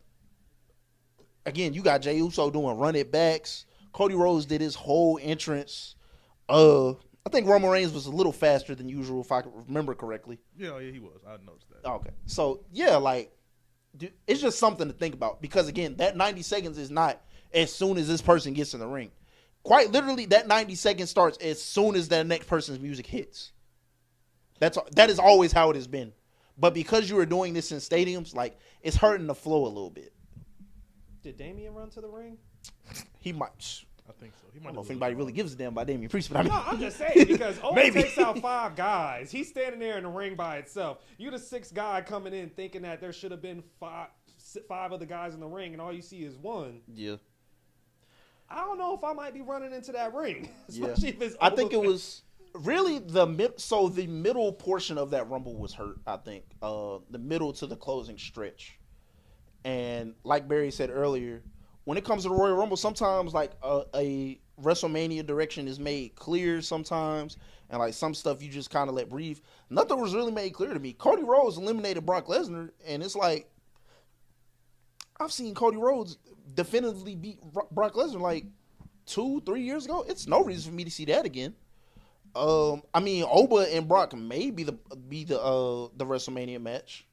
again, you got Jey Uso doing run it backs. Cody Rhodes did his whole entrance. I think Roman Reigns was a little faster than usual, if I can remember correctly. Yeah, he was. I noticed that. Okay. So, yeah, it's just something to think about. Because, again, that 90 seconds is not as soon as this person gets in the ring. Quite literally, that 90 seconds starts as soon as that next person's music hits. That is always how it has been. But because you are doing this in stadiums, like it's hurting the flow a little bit. Did Damian run to the ring? He might. I think so. He I don't know if anybody really gives a damn about Damian Priest, but I mean, No, I'm just saying because Owen Maybe. takes out 5 guys. He's standing there in the ring by itself. You the 6th guy coming in thinking that there should have been five other guys in the ring, and all you see is one. yeah. I don't know if I might be running into that ring, Yeah. especially if it's. I think it was really the middle portion of that Rumble was hurt. I think the middle to the closing stretch, and like Barry said earlier, when it comes to the Royal Rumble, sometimes like a WrestleMania direction is made clear sometimes, and like some stuff you just kind of let breathe. Nothing was really made clear to me. Cody Rhodes eliminated Brock Lesnar, and it's like I've seen Cody Rhodes definitively beat Brock Lesnar like 2-3 years ago. It's no reason for me to see that again. I mean, Oba and Brock may be the WrestleMania match,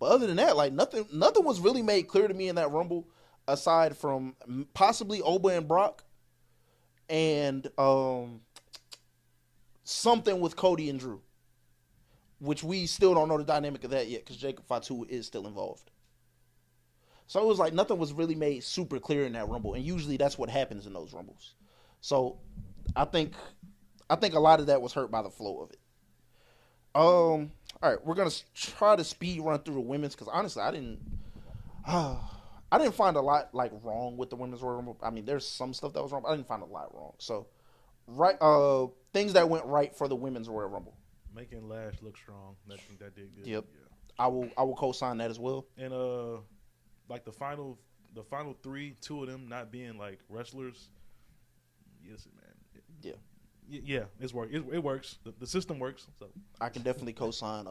but other than that, like nothing was really made clear to me in that Rumble aside from possibly Oba and Brock and something with Cody and Drew, which we still don't know the dynamic of that yet because Jacob Fatu is still involved. So it was like nothing was really made super clear in that Rumble, and usually that's what happens in those Rumbles. So I think a lot of that was hurt by the flow of it. All right, we're gonna try to speed run through the women's because honestly, I didn't find a lot like wrong with the women's Royal Rumble. I mean, there's some stuff that was wrong, but I didn't find a lot wrong. So, things that went right for the women's Royal Rumble. Making Lash look strong. I think that did good. Yep. Yeah. I will co-sign that as well. And like the final 3, 2 of them not being like wrestlers. Yes, man. Yeah, it's work. It works. The system works. So I can definitely co-sign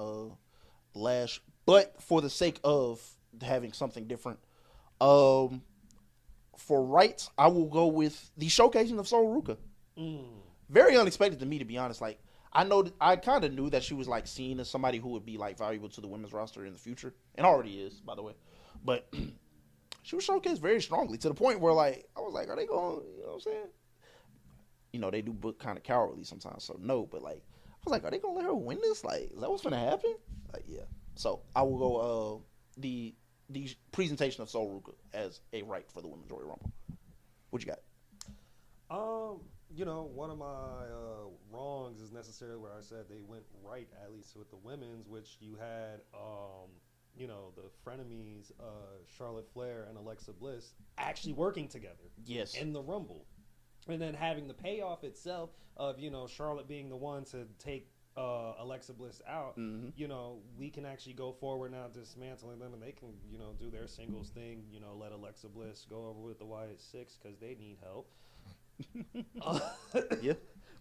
Lash, but for the sake of having something different, for rights, I will go with the showcasing of Sol Ruka. Very unexpected to me, to be honest. Like I kind of knew that she was like seen as somebody who would be like valuable to the women's roster in the future, and already is, by the way. But she was showcased very strongly to the point where like I was like, are they going? You know what I'm saying? You know, they do book kind of cowardly sometimes, so no. But like, I was like, are they gonna let her win this? Like, is that what's gonna happen? Like, yeah. So I will go the presentation of Sol Ruka as a right for the women's Royal Rumble. What you got? You know, one of my wrongs is necessarily where I said they went right, at least with the women's, which you had, you know, the frenemies, Charlotte Flair and Alexa Bliss actually working together. Yes. In the Rumble. And then having the payoff itself of, you know, Charlotte being the one to take Alexa Bliss out, you know, we can actually go forward now dismantling them, and they can, you know, do their singles thing, you know, let Alexa Bliss go over with the Wyatt Six because they need help. Yeah.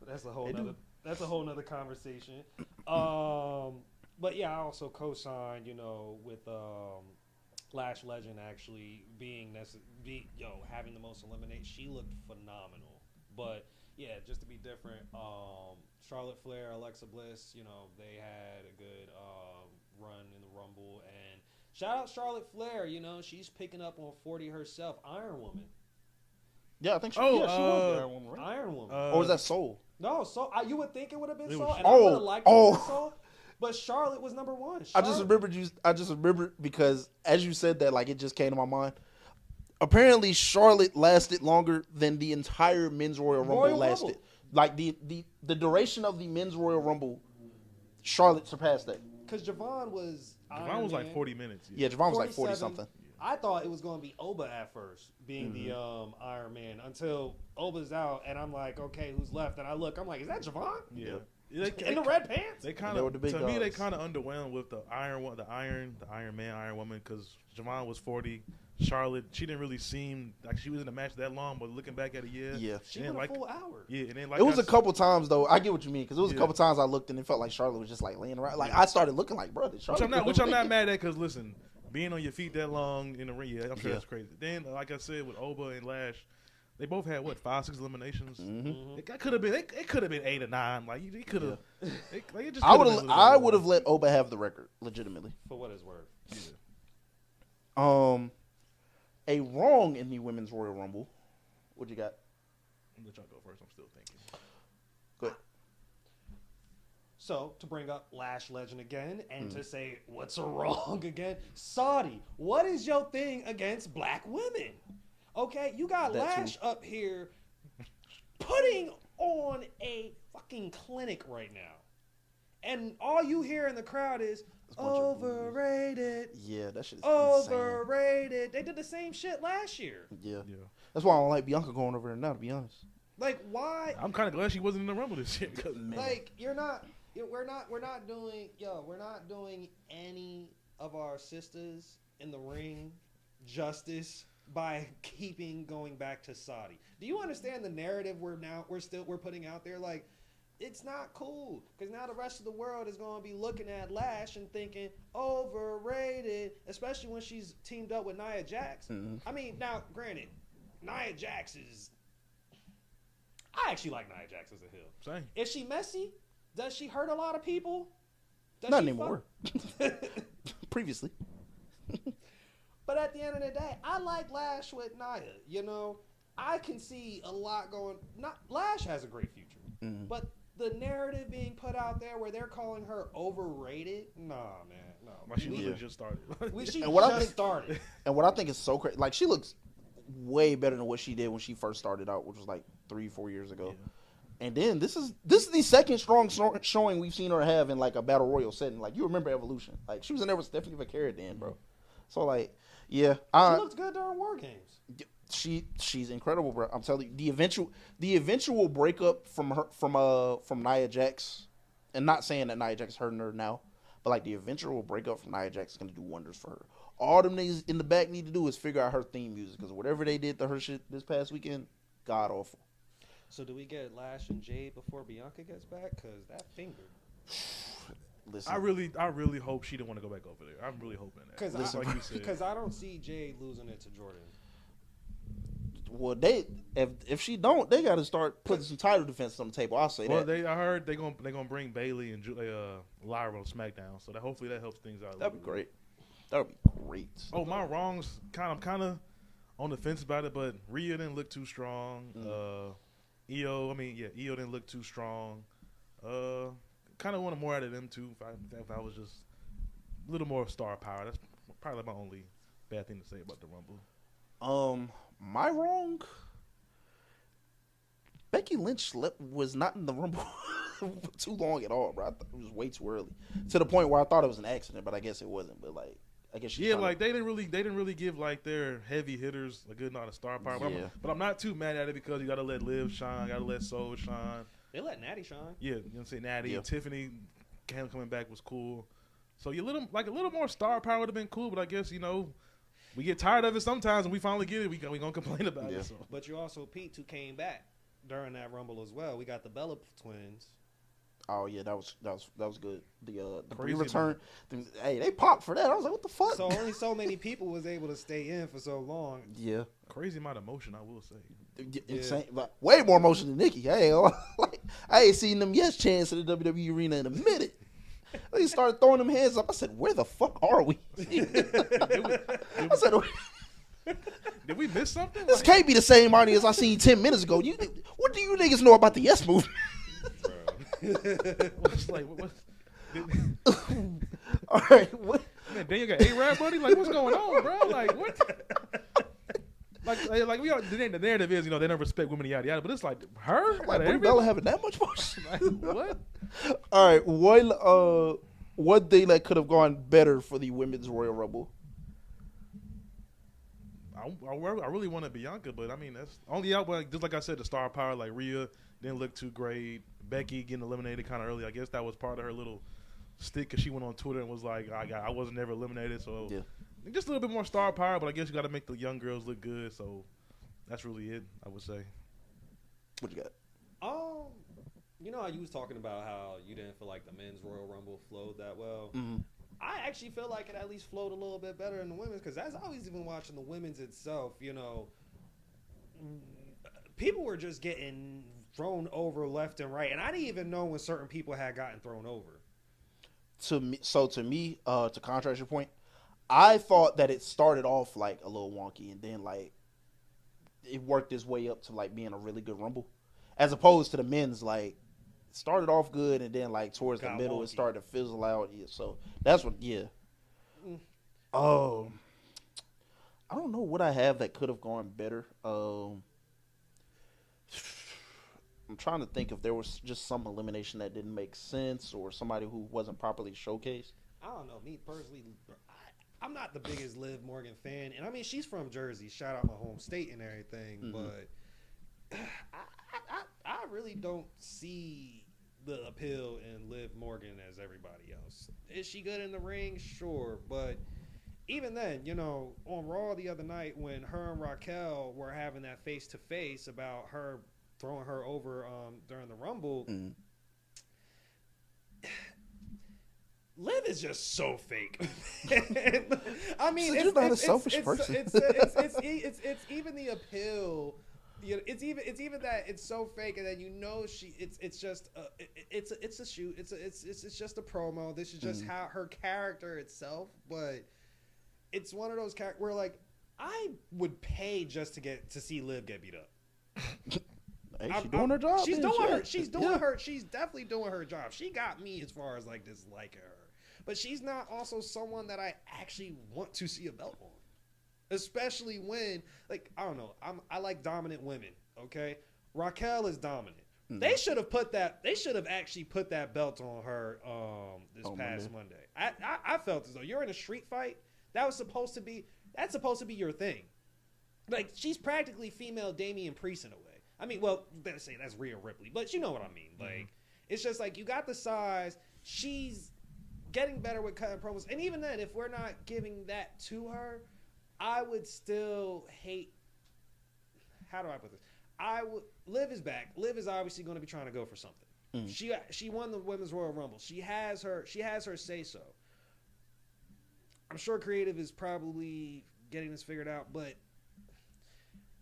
That's a whole nother conversation. But yeah, I also co-signed, you know, with Lash Legend actually having the most eliminations. She looked phenomenal. But yeah, just to be different, Charlotte Flair, Alexa Bliss, you know, they had a good run in the Rumble. And shout out Charlotte Flair, you know, she's picking up on 40 herself. Iron Woman. Yeah, I think she was the Iron Woman, right? Iron Woman. Or was that Soul? No, you would think it would have been Soul, was- and I would have liked it to be Soul. But Charlotte was number one. I just remembered because as you said that, like it just came to my mind. Apparently, Charlotte lasted longer than the entire men's Royal Rumble lasted. Like the duration of the men's Royal Rumble, Charlotte surpassed that. Because Javon was like 40 minutes. Yeah, Javon was like 40 something. I thought it was going to be Oba at first, being the Iron Man, until Oba's out, and I'm like, okay, who's left? And I look, I'm like, is that Javon? Yeah. In the red pants. They kind of, to me, they kind of underwhelmed with the Iron Man, Iron Woman, because Javon was 40. Charlotte, she didn't really seem like she was in the match that long, but looking back at it, she went a full hour. Yeah, and then it was a couple times though. I get what you mean because it was a couple times I looked and it felt like Charlotte was just like laying around. Like I started looking like, brother, which I'm not mad at because listen, being on your feet that long in the ring, I'm sure that's crazy. Then, like I said, with Oba and Lash, they both had 5-6 eliminations. It could have been. It could have been 8 or 9. Like you could have. I would have let Oba have the record legitimately for what it's worth. Yeah. A wrong in the women's Royal Rumble. What you got? I'm gonna let y'all go first. I'm still thinking. Go ahead. So, to bring up Lash Legend again and to say what's wrong again, Saudi, what is your thing against black women? Okay, you got That Lash up here putting on a fucking clinic right now. And all you hear in the crowd is overrated. Yeah, that shit is overrated. They did the same shit last year. insane. Yeah. That's why I don't like Bianca going over there now, to be honest. Like, why? I'm kind of glad she wasn't in the Rumble this year. Like, we're not doing any of our sisters in the ring justice by going back to Saudi. Do you understand the narrative we're putting out there? Like, it's not cool because now the rest of the world is going to be looking at Lash and thinking overrated, especially when she's teamed up with Nia Jax. I mean, now granted, Nia Jax is. I actually like Nia Jax as a heel. Same. Is she messy? Does she hurt a lot of people? Not anymore. Previously. But at the end of the day, I like Lash with Nia. You know, I can see a lot going. Lash has a great future, but the narrative being put out there where they're calling her overrated, nah, man, no. Well, she literally just started. Started. And what I think is so crazy, like she looks way better than what she did when she first started out, which was like 3-4 years ago. Yeah. And then this is the second strong showing we've seen her have in like a battle royal setting. Like you remember Evolution, like she was in there with Stephanie Vaquera then, bro. So like, yeah, she looked good during War Games. She's incredible, bro. I'm telling you, the eventual breakup from Nia Jax, and not saying that Nia Jax is hurting her now, but like the eventual breakup from Nia Jax is gonna do wonders for her. All them niggas in the back need to do is figure out her theme music, because whatever they did to her shit this past weekend, god awful. So do we get Lash and Jade before Bianca gets back? Because that finger. Listen, I really hope she didn't want to go back over there. I'm really hoping that. Because I don't see Jade losing it to Jordan. Well, if she don't, they got to start putting some title defense on the table. I'll say that. I heard they're gonna bring Bayley and Lyra on SmackDown, so hopefully that helps things out. That'd be great. That would be great. Oh, my wrongs. I'm kind of on the fence about it, but Rhea didn't look too strong. Io didn't look too strong. Kind of wanted more out of them too. If I was just a little more star power, that's probably my only bad thing to say about the Rumble. My wrong. Becky Lynch was not in the Rumble too long at all, bro. I thought it was way too early, to the point where I thought it was an accident, but I guess it wasn't. But like, I guess they didn't really give like their heavy hitters a good amount of star power. But I'm not too mad at it because you got to let Liv shine, got to let Soul shine. They let Natty shine. Yeah, you know what I'm saying? Natty. Yeah. Tiffany coming back was cool. So a little more star power would have been cool, but I guess, we get tired of it sometimes, and we finally get it. We gonna complain about it. So. But you also Pete who came back during that Rumble as well. We got the Bella twins. Oh yeah, that was good. The return. Hey, they popped for that. I was like, what the fuck? So only so many people was able to stay in for so long. Yeah, crazy amount of emotion, I will say. Insane, like, way more emotion than Nikki. Hey, like I ain't seen them yes chants in the WWE arena in a minute. They started throwing them hands up. I said, "Where the fuck are we?" I said, "Did we miss something?" This can't be the same audience I seen 10 minutes ago. What do you niggas know about the yes movement? All right, what? Man, Daniel got A-Rap, buddy. Like, what's going on, bro? Like, what? Like we are. The narrative is, they don't respect women, yada yada. But it's like her. Like Bella having that much motion. Like, what? All right, one thing that could have gone better for the women's Royal Rumble. I really wanted Bianca, but I mean that's only out. Just like I said, the star power. Like Rhea didn't look too great. Becky getting eliminated kind of early. I guess that was part of her little stick because she went on Twitter and was like, I wasn't never eliminated, so. Yeah. Just a little bit more star power, but I guess you got to make the young girls look good. So that's really it, I would say. What you got? How you was talking about how you didn't feel like the men's Royal Rumble flowed that well. Mm-hmm. I actually feel like it at least flowed a little bit better than the women's because as I was even watching the women's itself, people were just getting thrown over left and right, and I didn't even know when certain people had gotten thrown over. To me, to contrast your point. I thought that it started off like a little wonky and then like it worked its way up to like being a really good Rumble, as opposed to the men's like started off good, and then like towards the Got middle, wonky. it started to fizzle out. Yeah, so that's what. Yeah. Mm. I don't know what I have that could have gone better. I'm trying to think if there was just some elimination that didn't make sense or somebody who wasn't properly showcased. I don't know. Me personally, I'm not the biggest Liv Morgan fan, and I mean she's from Jersey. Shout out my home state and everything, but I really don't see the appeal in Liv Morgan as everybody else. Is she good in the ring? Sure, but even then, you know, on Raw the other night when her and Raquel were having that face to face about her throwing her over during the Rumble. Liv is just so fake. I mean, So you're not a selfish person. It's even the appeal. You know, it's even that it's so fake, and then you know it's just it's a shoot. It's just a promo. This is just how her character itself. But it's one of those characters where like I would pay just to see Liv get beat up. Hey, she's doing her job. She's man. doing her. She's doing her. She's definitely doing her job. She got me as far as like disliking her, but she's not also someone that I actually want to see a belt on. Especially when, like, I don't know, I like dominant women. Okay, Raquel is dominant. They should have put that. They should have actually put that belt on her this past Monday. I felt as though you're in a street fight. That's supposed to be your thing. Like she's practically female Damian Priest in a way. I mean, well, better say that's Rhea Ripley, but you know what I mean. Like, it's just like you got the size. She's getting better with cutting promos, and even then, if we're not giving that to her, I would still hate. How do I put this? Liv is back. Liv is obviously going to be trying to go for something. She won the Women's Royal Rumble. She has her say so. I'm sure creative is probably getting this figured out, but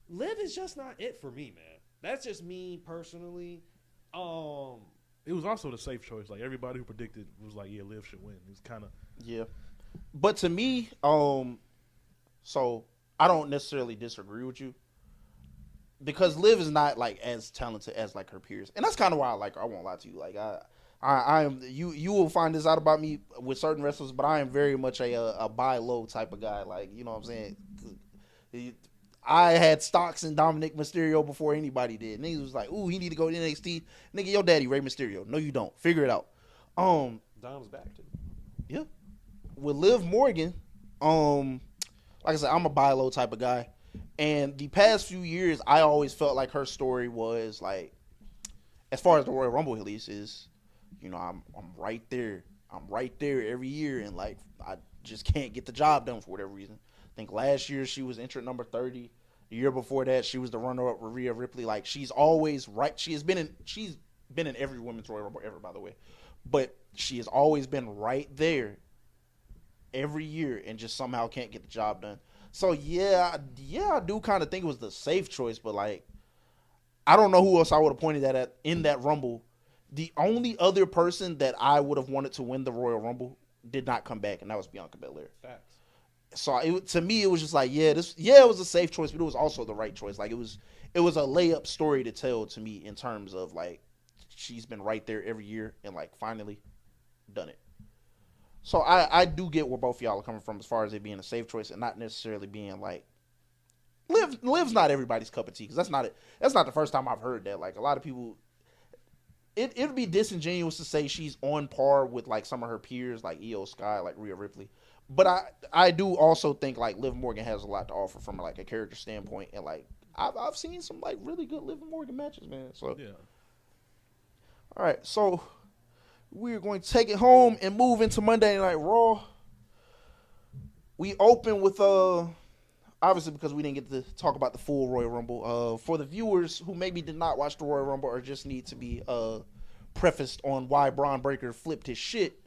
Liv is just not it for me, man. That's just me personally. It was also the safe choice. Like everybody who predicted was like, yeah, Liv should win. It was kind of But to me, so I don't necessarily disagree with you because Liv is not like as talented as like her peers, and that's kind of why I like her. I won't lie to you. Like I am. You will find this out about me with certain wrestlers, but I am very much a buy low type of guy. Like you know what I'm saying. I had stocks in Dominic Mysterio before anybody did. Niggas was like, ooh, he need to go to NXT. Nigga, your daddy, Rey Mysterio. No, you don't. Figure it out. Dom's back, too. Yeah. With Liv Morgan, like I said, I'm a buy low type of guy. And the past few years, I always felt like her story was like, as far as the Royal Rumble at least is, you know, I'm right there. I'm right there every year. And like, I just can't get the job done for whatever reason. I think last year she was entrant number 30. The year before that, she was the runner-up with Rhea Ripley. Like she's always right. She's been in every women's Royal Rumble ever, by the way. But she has always been right there every year and just somehow can't get the job done. So yeah, I do kind of think it was the safe choice, but like I don't know who else I would have pointed at in that Rumble. The only other person that I would have wanted to win the Royal Rumble did not come back, and that was Bianca Belair. Facts. So to me, it was just like, it was a safe choice, but it was also the right choice. Like it was a layup story to tell to me in terms of like she's been right there every year and like finally done it. So I do get where both y'all are coming from as far as it being a safe choice and not necessarily being like Liv's not everybody's cup of tea because that's not it. That's not the first time I've heard that. Like a lot of people, it would be disingenuous to say she's on par with like some of her peers like Io Sky, like Rhea Ripley. But I do also think like Liv Morgan has a lot to offer from like a character standpoint, and like I've seen some like really good Liv Morgan matches, man. So yeah. All right, so we're going to take it home and move into Monday Night Raw. We open with obviously because we didn't get to talk about the full Royal Rumble. For the viewers who maybe did not watch the Royal Rumble or just need to be prefaced on why Braun Breaker flipped his shit.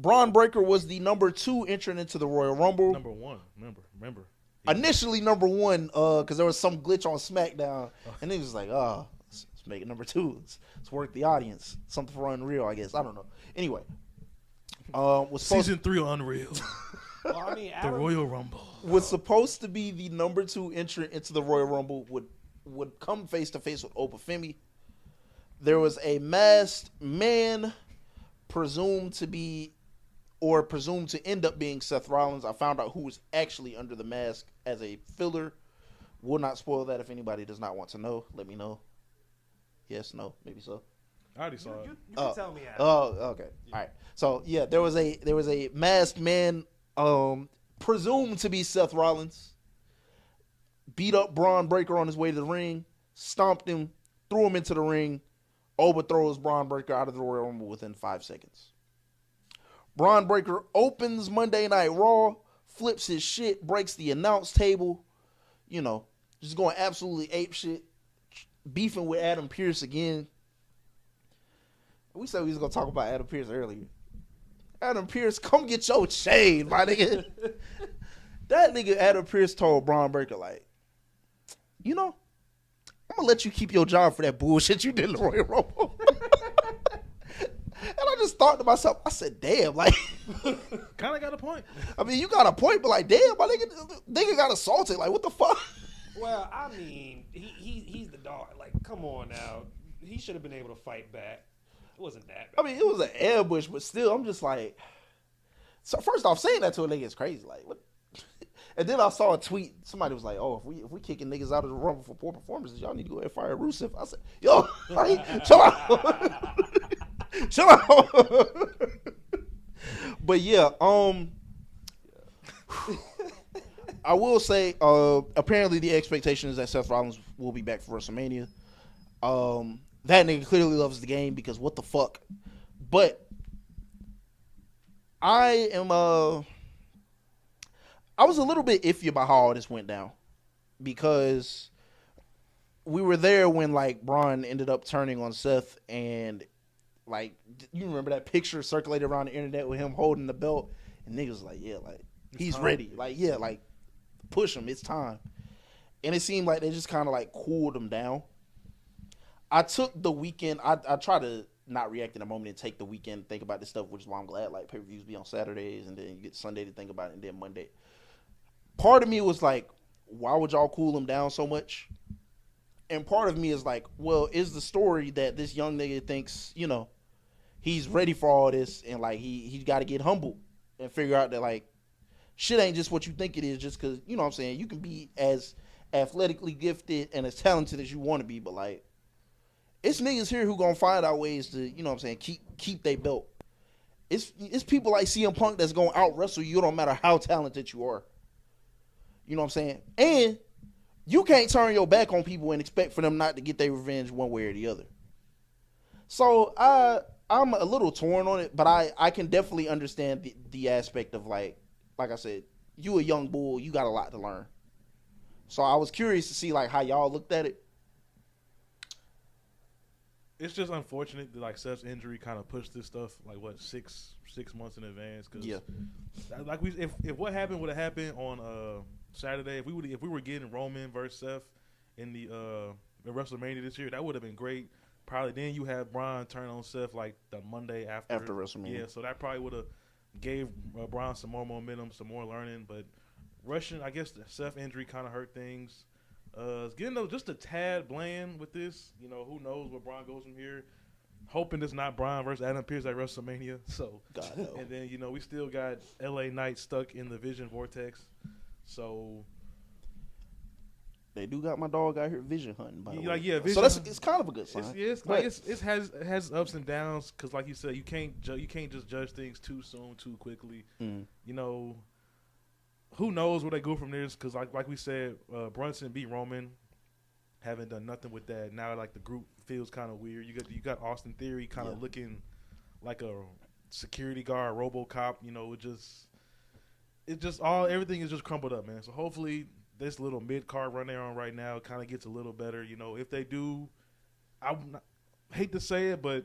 Braun Breaker was the number 2 entrant into the Royal Rumble. Number 1, remember. Initially number 1, because there was some glitch on SmackDown, and he was like, let's make it number 2. Let's work the audience. Something for Unreal, I guess. I don't know. Anyway, Season 3 of Unreal. Well, I mean, the Royal Rumble was supposed to be the number 2 entrant into the Royal Rumble. Would come face to face with Opa Femi. There was a masked man presumed to be or presumed to end up being Seth Rollins. I found out who was actually under the mask as a filler. Will not spoil that if anybody does not want to know. Let me know. Yes, no, maybe so. I already saw it. You can tell me after. Oh, okay. Yeah. All right. So yeah, there was a masked man presumed to be Seth Rollins. Beat up Braun Breaker on his way to the ring, stomped him, threw him into the ring, overthrows Braun Breaker out of the Royal Rumble within 5 seconds. Braun Breaker opens Monday Night Raw, flips his shit, breaks the announce table, just going absolutely ape shit, beefing with Adam Pearce again. We said we was going to talk about Adam Pearce earlier. Adam Pearce, come get your chain, my nigga. That nigga Adam Pearce told Braun Breaker, like, I'm going to let you keep your job for that bullshit you did in the Royal Rumble. And I just thought to myself, I said, damn, like. Kind of got a point. I mean, you got a point, but like, damn, my nigga got assaulted. Like, what the fuck? Well, I mean, he's the dog. Like, come on now. He should have been able to fight back. It wasn't that bad. I mean, it was an ambush, but still, I'm just like. So, first off, saying that to a nigga is crazy. Like, what? And then I saw a tweet. Somebody was like, "Oh, if we kicking niggas out of the Rumble for poor performances, y'all need to go ahead and fire Rusev." I said, "Yo, like, chill out, chill out." But yeah, I will say, apparently the expectation is that Seth Rollins will be back for WrestleMania. That nigga clearly loves the game because what the fuck. But I was a little bit iffy about how all this went down because we were there when like Braun ended up turning on Seth, and like you remember that picture circulated around the internet with him holding the belt, and niggas was like, yeah, like he's ready, like yeah, like push him, it's time. And it seemed like they just kind of like cooled him down. I took the weekend. I try to not react in a moment and take the weekend and think about this stuff, which is why I'm glad like pay-per-views be on Saturdays and then you get Sunday to think about it and then Monday. Part of me was like, why would y'all cool him down so much? And part of me is like, well, is the story that this young nigga thinks, he's ready for all this and like he got to get humble and figure out that like shit ain't just what you think it is just because, you know what I'm saying, you can be as athletically gifted and as talented as you want to be, but like it's niggas here who gonna find out ways to, you know what I'm saying, keep they belt. It's people like CM Punk that's gonna out wrestle you no matter how talented you are. You know what I'm saying? And you can't turn your back on people and expect for them not to get their revenge one way or the other. So I'm a little torn on it, but I can definitely understand the aspect of like I said, you a young bull, you got a lot to learn. So I was curious to see like how y'all looked at it. It's just unfortunate that like Seth's injury kind of pushed this stuff like what 6 months in advance. Cause yeah, like if what happened would have happened on Saturday, if we were getting Roman versus Seth in the WrestleMania this year, that would have been great. Probably then you have Braun turn on Seth like the Monday after WrestleMania. Yeah, so that probably would have gave Braun some more momentum, some more learning. But rushing, I guess the Seth injury kind of hurt things. Getting just a tad bland with this. Who knows where Braun goes from here. Hoping it's not Braun versus Adam Pearce at WrestleMania. So, God, no. And then, we still got LA Knight stuck in the Vision Vortex. So they do got my dog out here vision hunting, by the way. Yeah, so it's kind of a good sign. It has ups and downs because, like you said, you can't just judge things too soon, too quickly. Mm. Who knows where they go from there? Because like we said, Brunson beat Roman, haven't done nothing with that. Now like the group feels kind of weird. You got Austin Theory kind of looking like a security guard, RoboCop. Everything is just crumbled up, man. So hopefully this little mid-card run they're on right now kind of gets a little better. If they do, hate to say it, but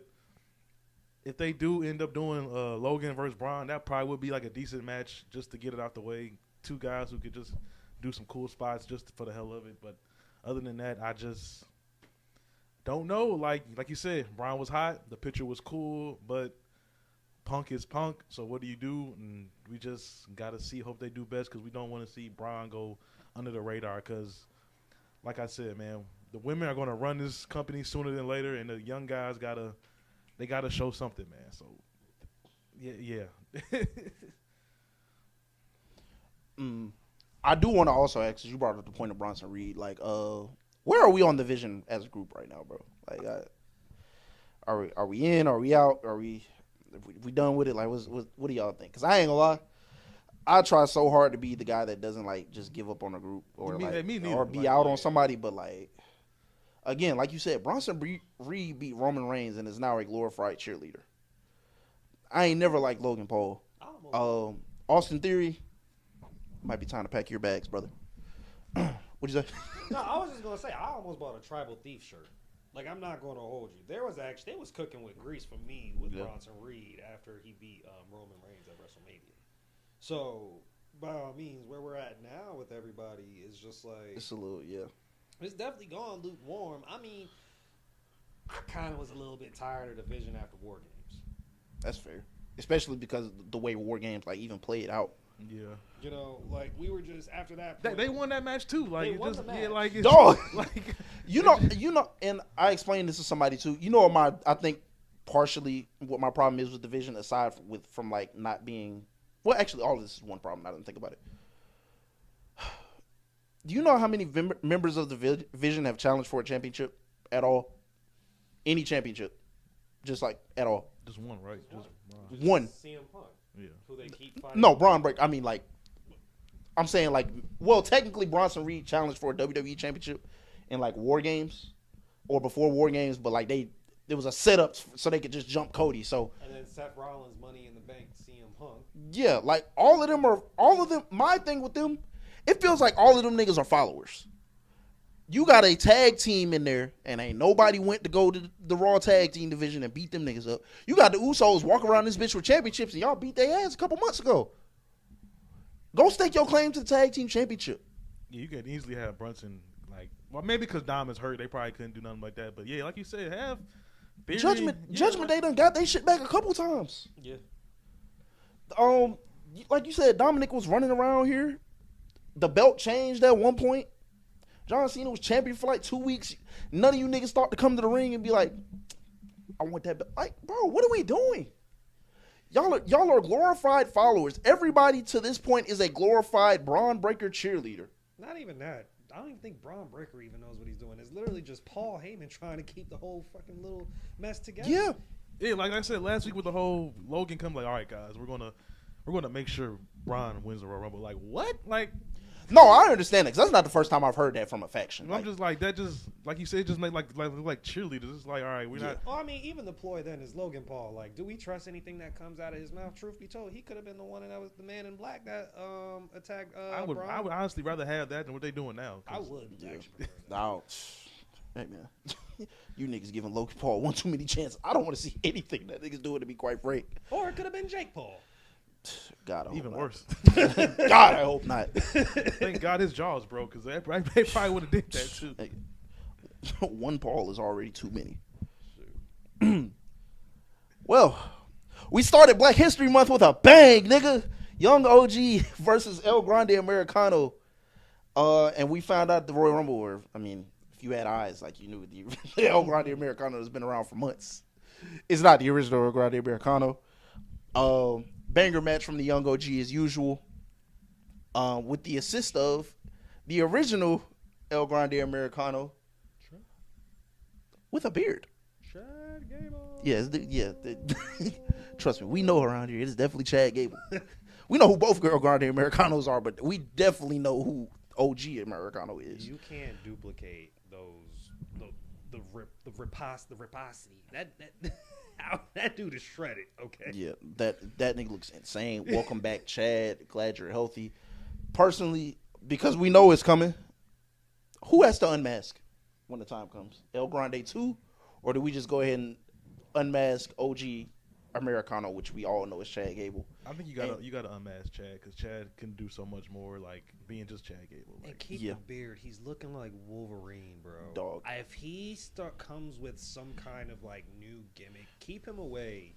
if they do end up doing Logan versus Braun, that probably would be like a decent match just to get it out the way. Two guys who could just do some cool spots just for the hell of it. But other than that, I just don't know. Like you said, Braun was hot. The picture was cool, but Punk is Punk. So what do you do? And we just got to hope they do best because we don't want to see Braun go under the radar because, like I said, man, the women are going to run this company sooner than later, and the young guys gotta show something, man. So yeah. I do want to also ask, 'cause you brought up the point of Bronson Reed. Like, where are we on the vision as a group right now, bro? Like, are we in? Are we out? Are we done with it? Like, what do y'all think? Because I ain't gonna lie, I try so hard to be the guy that doesn't like just give up on a group or or be out on somebody. But like, again, like you said, Bronson Reed beat Roman Reigns and is now a glorified cheerleader. I ain't never liked Logan Paul. Austin Theory, might be time to pack your bags, brother. What'd you say? No, I was just gonna say I almost bought a Tribal Thief shirt. Like, I'm not gonna hold you. They was cooking with grease for me with Bronson Reed after he beat Roman Reigns at WrestleMania. So by all means, where we're at now with everybody is just like It's a little It's definitely gone lukewarm. I mean, I kind of was a little bit tired of the division after War Games. That's fair, especially because the way War Games like even played out. Yeah. You know, like we were just after that. They won that match too. Like they won the match. Yeah, like it's Dog. like You know, and I explained this to somebody too. You know, I think partially what my problem is with division, aside from like not being, well, actually, all of this is one problem. I didn't think about it. Do you know how many members of the division have challenged for a championship at all? Any championship, just like at all? just one, right? Just one. CM Punk. Yeah. Who they keep fighting. No, Braun Breaker. I mean, like, I'm saying, like, well, technically, Bronson Reed challenged for a WWE championship in like War Games or before War Games, but like there was a setup so they could just jump Cody. So and then Seth Rollins, Money in the Bank, CM Punk. yeah, like all of them. My thing with them, it feels like all of them niggas are followers. You got a tag team in there, and ain't nobody went to go to the Raw tag team division and beat them niggas up. You got the Usos walk around this bitch with championships, and y'all beat their ass a couple months ago. Go stake your claim to the tag team championship. Yeah, you could easily have Brunson, like, well, maybe because Dom is hurt, they probably couldn't do nothing like that. But yeah, like you said, have Theory, Judgment Day done got they shit back a couple times. Yeah. Like you said, Dominic was running around here. The belt changed at one point. John Cena was champion for like 2 weeks. None of you niggas start to come to the ring and be like, I want that belt. Like, bro, what are we doing? Y'all are glorified followers. Everybody to this point is a glorified Braun Breaker cheerleader. Not even that. I don't even think Braun Breaker even knows what he's doing. It's literally just Paul Heyman trying to keep the whole fucking little mess together. Yeah. Yeah, like I said last week with the whole Logan come, like, all right, guys, we're gonna make sure Braun wins the Royal Rumble. Like, what? Like, no, I understand it because that's not the first time I've heard that from a faction. I'm just like that. Just like you said, it just make like cheerleaders. It's like, all right, we're not. Well, I mean, even the ploy then is Logan Paul. Like, do we trust anything that comes out of his mouth? Truth be told, he could have been the one that was the man in black that attacked. I would honestly rather have that than what they're doing now. I would. Actually. No, hey man, you niggas giving Logan Paul one too many chances. I don't want to see anything that niggas doing, to be quite frank. Or it could have been Jake Paul. God, I hope Even not. worse. God, I hope not. Thank God his jaw's broke because they probably would have did that too. Hey, one Paul is already too many. Well, we started Black History Month with a bang, nigga. Young OG versus El Grande Americano. And we found out the Royal Rumble, or, I mean, if you had eyes, like you knew the El Grande Americano has been around for months. It's not the original El Grande Americano. Banger match from the Young OG as usual. With the assist of the original El Grande Americano with a beard. Chad Gable. Yeah, trust me, we know around here. It is definitely Chad Gable. We know who both El Grande Americanos are, but we definitely know who OG Americano is. You can't duplicate the rapacity. That dude is shredded. Okay. Yeah, that nigga looks insane. Welcome back, Chad. Glad you're healthy. Personally, because we know it's coming, who has to unmask when the time comes? El Grande 2? Or do we just go ahead and unmask OG Americano, which we all know is Chad Gable? I think you gotta unmask Chad because Chad can do so much more, like being just Chad Gable. Like, and keep the beard. He's looking like Wolverine, bro. Dog. If he comes with some kind of like new gimmick, keep him away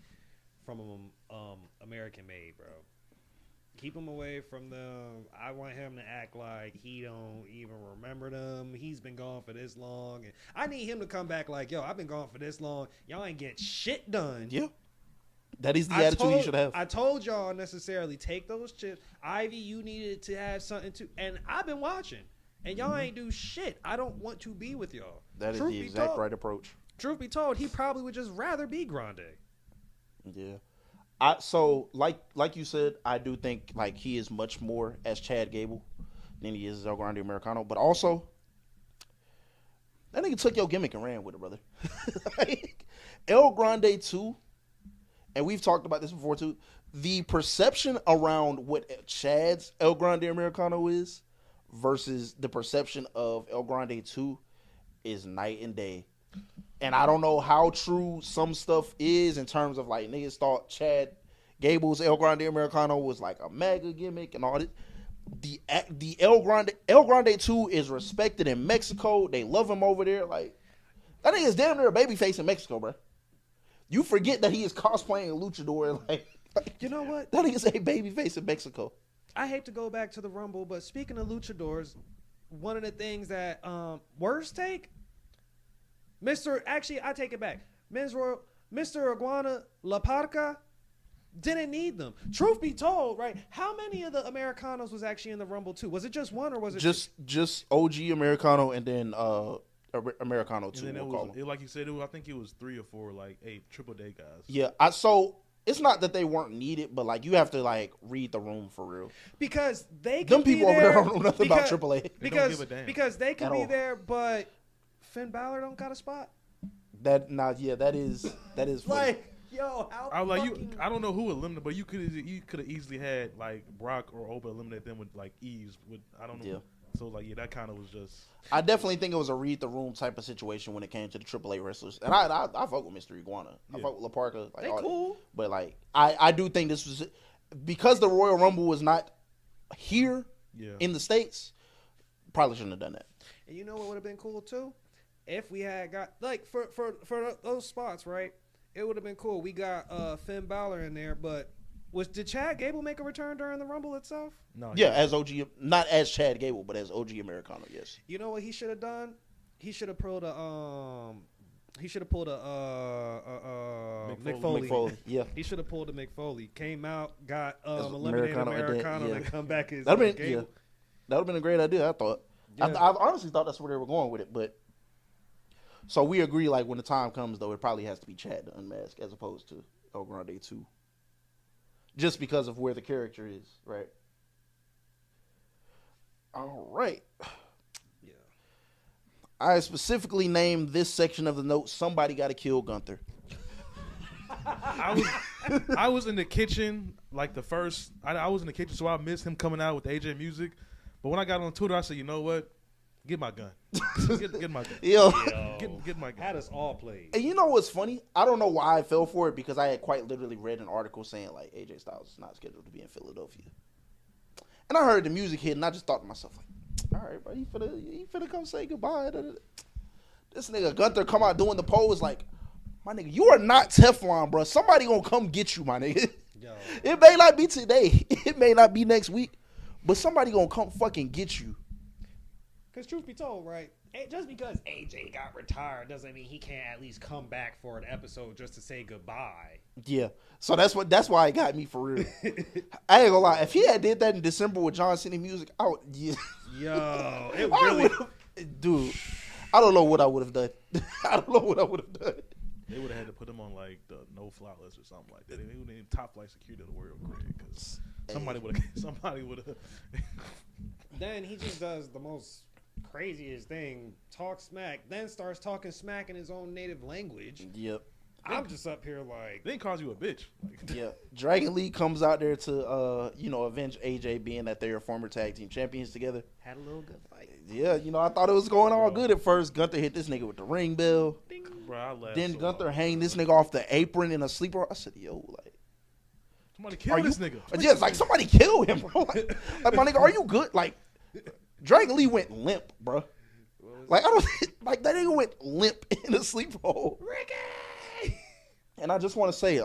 from American Made, bro. Keep him away from them. I want him to act like he don't even remember them. He's been gone for this long. And I need him to come back like, yo, I've been gone for this long. Y'all ain't get shit done. Yeah. That is the attitude he should have. I told y'all necessarily take those chips. Ivy, you needed to have something to. And I've been watching. And y'all ain't do shit. I don't want to be with y'all. That is the exact right approach. Truth be told, he probably would just rather be Grande. Yeah. So like you said, I do think like he is much more as Chad Gable than he is as El Grande Americano. But also, that nigga took your gimmick and ran with it, brother. Like, El Grande too, and we've talked about this before too. The perception around what Chad's El Grande Americano is versus the perception of El Grande 2 is night and day. And I don't know how true some stuff is in terms of like niggas thought Chad Gable's El Grande Americano was like a mega gimmick and all this. The El Grande 2 is respected in Mexico. They love him over there. Like, that nigga is damn near a babyface in Mexico, bro. You forget that he is cosplaying a luchador. Like you know what? That nigga's a babyface in Mexico. I hate to go back to the Rumble, but speaking of luchadors, one of the things that worst take, I take it back. Mr. Iguana La Parca didn't need them. Truth be told, right? How many of the Americanos was actually in the Rumble too? Was it just one or was it just OG Americano and then Americano 2? And then like you said, I think it was 3 or 4 like 8 Triple Day guys. Yeah, so it's not that they weren't needed, but like you have to like read the room for real. Because they them be people there, over there don't know nothing about AAA. Because they can be there, but Finn Balor don't got a spot. That is funny. Like, yo, how I was like, I don't know who eliminated, but you could have easily had like Brock or Oba eliminate them with like ease. With I don't know. Yeah. So like that kind of was just. I definitely think it was a read the room type of situation when it came to the AAA wrestlers, and I fuck with Mr. Iguana. I fuck with La Parca. Like, they cool. That. But like I do think this was because the Royal Rumble was not here in the States. Probably shouldn't have done that. And you know what would have been cool too? If we had got like for those spots, right? It would have been cool. We got Finn Balor in there, but did Chad Gable make a return during the Rumble itself? No. Yeah, as OG, not as Chad Gable, but as OG Americano. Yes. You know what he should have done? He should have pulled a Mick Foley. Yeah. He should have pulled a Mick Foley. Came out, got eliminated Americano, and come back as Gable. Yeah. That would have been a great idea. I thought. Yeah. I honestly thought that's where they were going with it, but. So we agree, like, when the time comes, though, it probably has to be Chad to unmask as opposed to El Grande 2. Just because of where the character is, right? All right. Yeah. I specifically named this section of the note, Somebody Gotta Kill Gunther. I was in the kitchen, like the first, I was in the kitchen, so I missed him coming out with AJ music. But when I got on Twitter, I said, you know what? Get my gun. Get my gun. Yo. Get my gun. Had us all played. And you know what's funny? I don't know why I fell for it because I had quite literally read an article saying like AJ Styles is not scheduled to be in Philadelphia. And I heard the music hit and I just thought to myself like, all right, bro, he finna come say goodbye. This nigga Gunther come out doing the pose like, my nigga, you are not Teflon, bro. Somebody gonna come get you, my nigga. Yo. It may not be today. It may not be next week. But somebody gonna come fucking get you. Because truth be told, right, just because AJ got retired doesn't mean he can't at least come back for an episode just to say goodbye. Yeah. So that's why it got me for real. I ain't gonna lie. If he had did that in December with John Cena music, I would, yeah. Yo, it really. Dude, I don't know what I would have done. I don't know what I would have done. They would have had to put him on like the no-fly list or something like that. They would have top flight security in the world because somebody would have. Then he just does the most craziest thing, talk smack, then starts talking smack in his own native language. Yep. I'm just up here like. They calls you a bitch. Yeah. Dragon Lee comes out there to, avenge AJ being that they're former tag team champions together. Had a little good fight. Yeah, I thought it was going all good at first. Gunther hit this nigga with the ring bell. Ding. Bro, I laughed. Then so Gunther hard. hang this nigga off the apron in a sleeper. I said, yo, like. Somebody kill this nigga. Yeah, it's like somebody kill him, bro. Like my nigga, are you good? Like, Dragon Lee went limp, bro. Like I don't like that nigga went limp in a sleeper hole. Ricky! And I just want to say,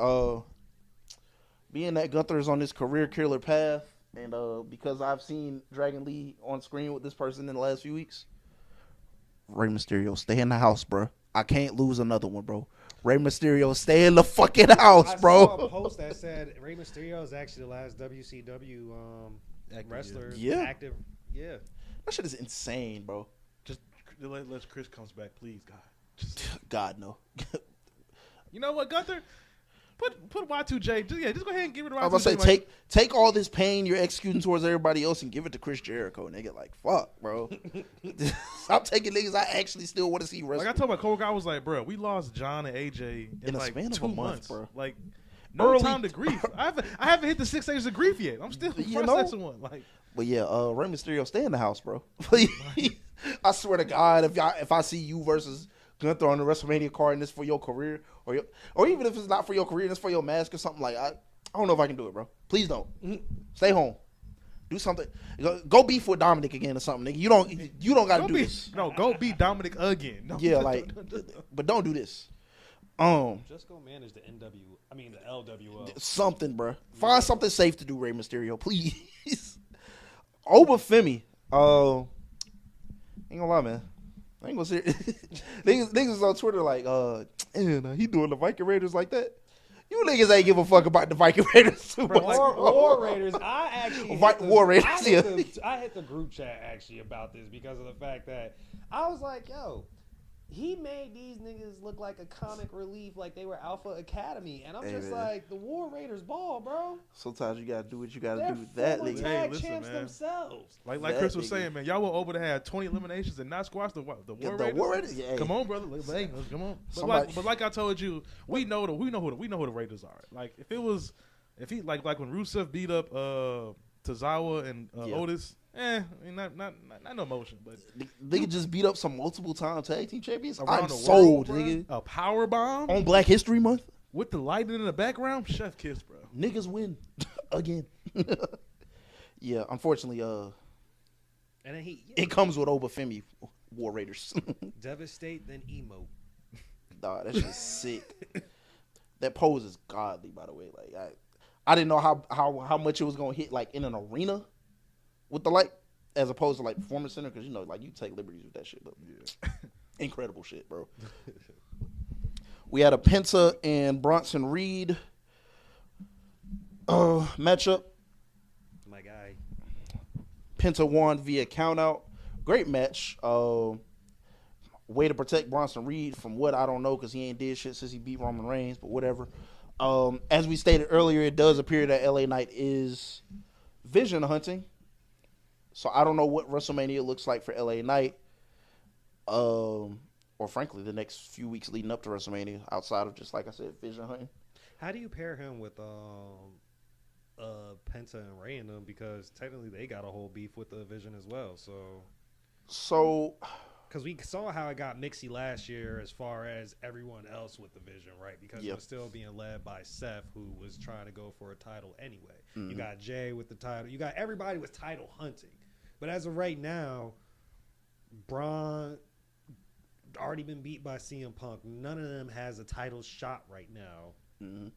being that Gunther is on this career killer path, And because I've seen Dragon Lee on screen with this person in the last few weeks, Rey Mysterio, stay in the house, bro. I can't lose another one, bro. Rey Mysterio, stay in the fucking house, bro. I saw a post that said Rey Mysterio is actually the last WCW wrestler active. Yeah. That shit is insane, bro. Just let Chris comes back, please, God. Just, God, no. you know what, Gunther? Put Y2J. Just go ahead and give it to Y2J. I was about to say, take all this pain you're executing towards everybody else and give it to Chris Jericho, nigga. Like, fuck, bro. Stop taking niggas I actually still want to see wrestle. Like I told my coworker, I was like, bro, we lost John and AJ in a like span of 2 a month, months, bro. Like, no time to grieve. I haven't hit the 6 stages of grief yet. I'm still processing one. Like, but yeah, Rey Mysterio, stay in the house, bro. I swear to God, if I see you versus Gunther on the WrestleMania card and it's for your career, or even if it's not for your career and it's for your mask or something, like I don't know if I can do it, bro. Please don't. Stay home. Do something. Go beef with Dominic again or something, nigga. You don't got to do this. No, go beat Dominic again. No, yeah, like, but don't do this. Just go manage the LWO. Something, bro. Find something safe to do, Rey Mysterio, please. Obafemi. Ain't gonna lie, man. I ain't gonna say niggas on Twitter like, he doing the Viking Raiders like that. You niggas ain't give a fuck about the Viking Raiders too much. War Raiders. I actually War Raiders. I hit the group chat actually about this because of the fact that I was like, yo, he made these niggas look like a comic relief, like they were Alpha Academy, and I'm like, the War Raiders ball, bro. Sometimes you gotta do what you gotta They're do. That nigga. tag champs themselves. Like Chris was saying, man, y'all were over to have 20 eliminations and not squash the War Raiders. Yeah, come on, brother. Come on. But like I told you, we know who the Raiders are. Like if he like when Rusev beat up Tozawa and Otis. Not no motion, but they could just beat up some multiple time tag team champions. I'm sold, world, nigga. A power bomb on Black History Month with the lighting in the background. Chef kiss, bro. Niggas win again. Yeah, unfortunately, and then it comes with Obafemi War Raiders. Devastate then emo. Nah, that shit's sick. That pose is godly, by the way. Like I didn't know how much it was gonna hit like in an arena. With the light, as opposed to like Performance Center, because like you take liberties with that shit. But incredible shit, bro. We had a Penta and Bronson Reed matchup. My guy. Penta won via countout. Great match. Way to protect Bronson Reed from what I don't know because he ain't did shit since he beat Roman Reigns, but whatever. As we stated earlier, it does appear that LA Knight is vision hunting. So I don't know what WrestleMania looks like for LA Knight, or frankly the next few weeks leading up to WrestleMania outside of just like I said, vision hunting. How do you pair him with Penta and Ray in them? Because technically they got a whole beef with the Vision as well. So because we saw how it got mixy last year as far as everyone else with the Vision, right? Because it was still being led by Seth, who was trying to go for a title anyway. Mm-hmm. You got Jay with the title. You got everybody with title hunting. But as of right now, Braun already been beat by CM Punk. None of them has a title shot right now. Mm-hmm.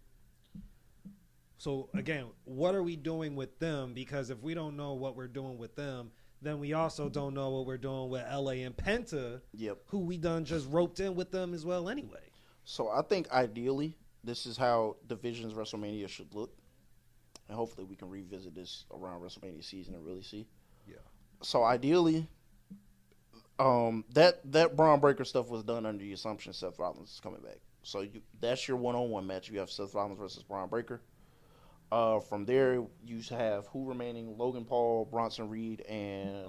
So, again, what are we doing with them? Because if we don't know what we're doing with them, then we also don't know what we're doing with LA and Penta, who we done just roped in with them as well anyway. So I think ideally this is how Division's WrestleMania should look. And hopefully we can revisit this around WrestleMania season and really see. Yeah. So ideally, that Braun Breaker stuff was done under the assumption Seth Rollins is coming back. So that's your one-on-one match. You have Seth Rollins versus Braun Breaker. From there, you have who remaining? Logan Paul, Bronson Reed, and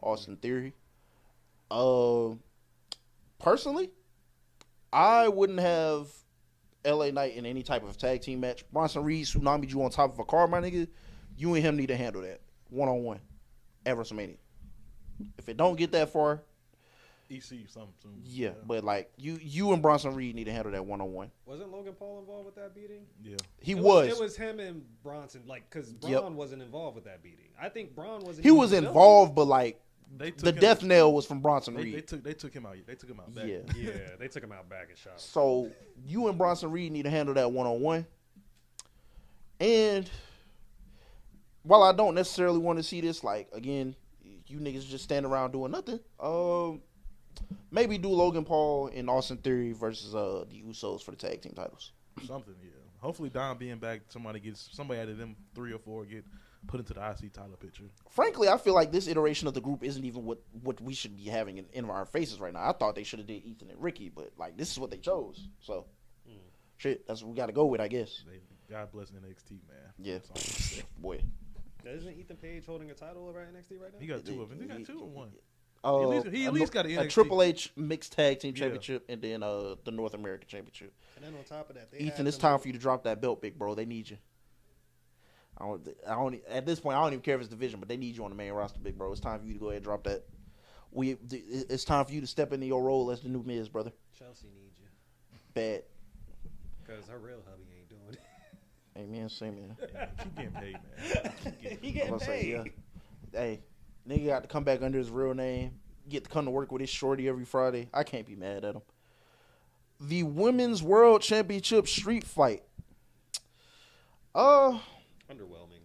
Austin Theory. Personally, I wouldn't have LA Knight in any type of tag team match. Bronson Reed tsunami you on top of a car, my nigga. You and him need to handle that one-on-one at WrestleMania. If it don't get that far, EC something soon. Yeah, but like you and Bronson Reed need to handle that one-on-one. Wasn't Logan Paul involved with that beating? Yeah, it was. It was him and Bronson, like, because Braun wasn't involved with that beating. I think Braun wasn't. He was involved, but like the death nail was from Bronson Reed. They took him out. They took him out back. Yeah, they took him out back and shot him. So you and Bronson Reed need to handle that one-on-one. And while I don't necessarily want to see this, like again, you niggas just stand around doing nothing. Maybe do Logan Paul and Austin Theory versus the Usos for the tag team titles. Something, yeah. Hopefully, Dom being back, somebody out of them 3 or 4 get put into the IC title picture. Frankly, I feel like this iteration of the group isn't even what we should be having in our faces right now. I thought they should have did Ethan and Ricky, but like this is what they chose. So, shit, that's what we got to go with, I guess. God bless NXT, man. Yeah, boy. Isn't Ethan Page holding a title over at NXT right now? He got 2 of them. He got 2 or 1. He at least got an NXT. a Triple H mixed tag team championship and then the North American championship. And then on top of that, Ethan, it's time for you to drop that belt, big bro. They need you. I don't. At this point, I don't even care if it's division, but they need you on the main roster, big bro. It's time for you to go ahead and drop that. It's time for you to step into your role as the new Miz, brother. Chelsea needs you. Bad. Because her real hubby ain't doing it. Amen. Same man. Keep getting paid, man. He getting paid. Yeah. Hey, nigga got to come back under his real name. Get to come to work with his shorty every Friday. I can't be mad at him. The Women's World Championship street fight. Underwhelming.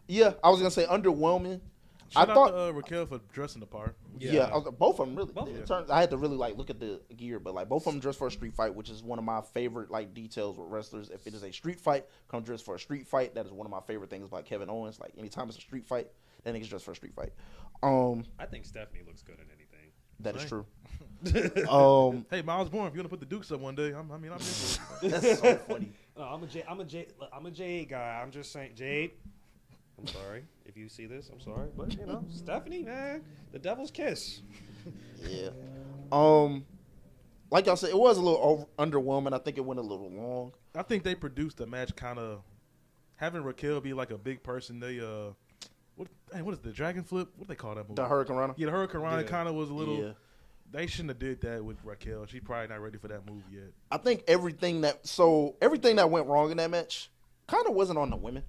Yeah, I was gonna say underwhelming. Shout I thought out to Raquel for dressing the part. Yeah, both of them really. Both. I had to really like look at the gear, but like both of them dressed for a street fight, which is one of my favorite like details with wrestlers. If it is a street fight, come dressed for a street fight. That is one of my favorite things about Kevin Owens. Like anytime it's a street fight, that nigga's dressed for a street fight. I think Stephanie looks good in anything. That is true. Hey, Miles Bourne, if you want to put the Dukes up one day, I'm into it. That's so funny. No, I'm a Jade guy. I'm just saying, Jade. I'm sorry if you see this. I'm sorry, but you know, Stephanie, man, the devil's kiss. Yeah. Like y'all said, it was a little underwhelming. I think it went a little long. I think they produced a match kind of having Raquel be like a big person. They what is the Dragon Flip? What do they call that move? The Hurricane Rana. Yeah, the Hurricane Rana kind of was a little. Yeah. They shouldn't have did that with Raquel. She's probably not ready for that move yet. I think everything that went wrong in that match kind of wasn't on the women.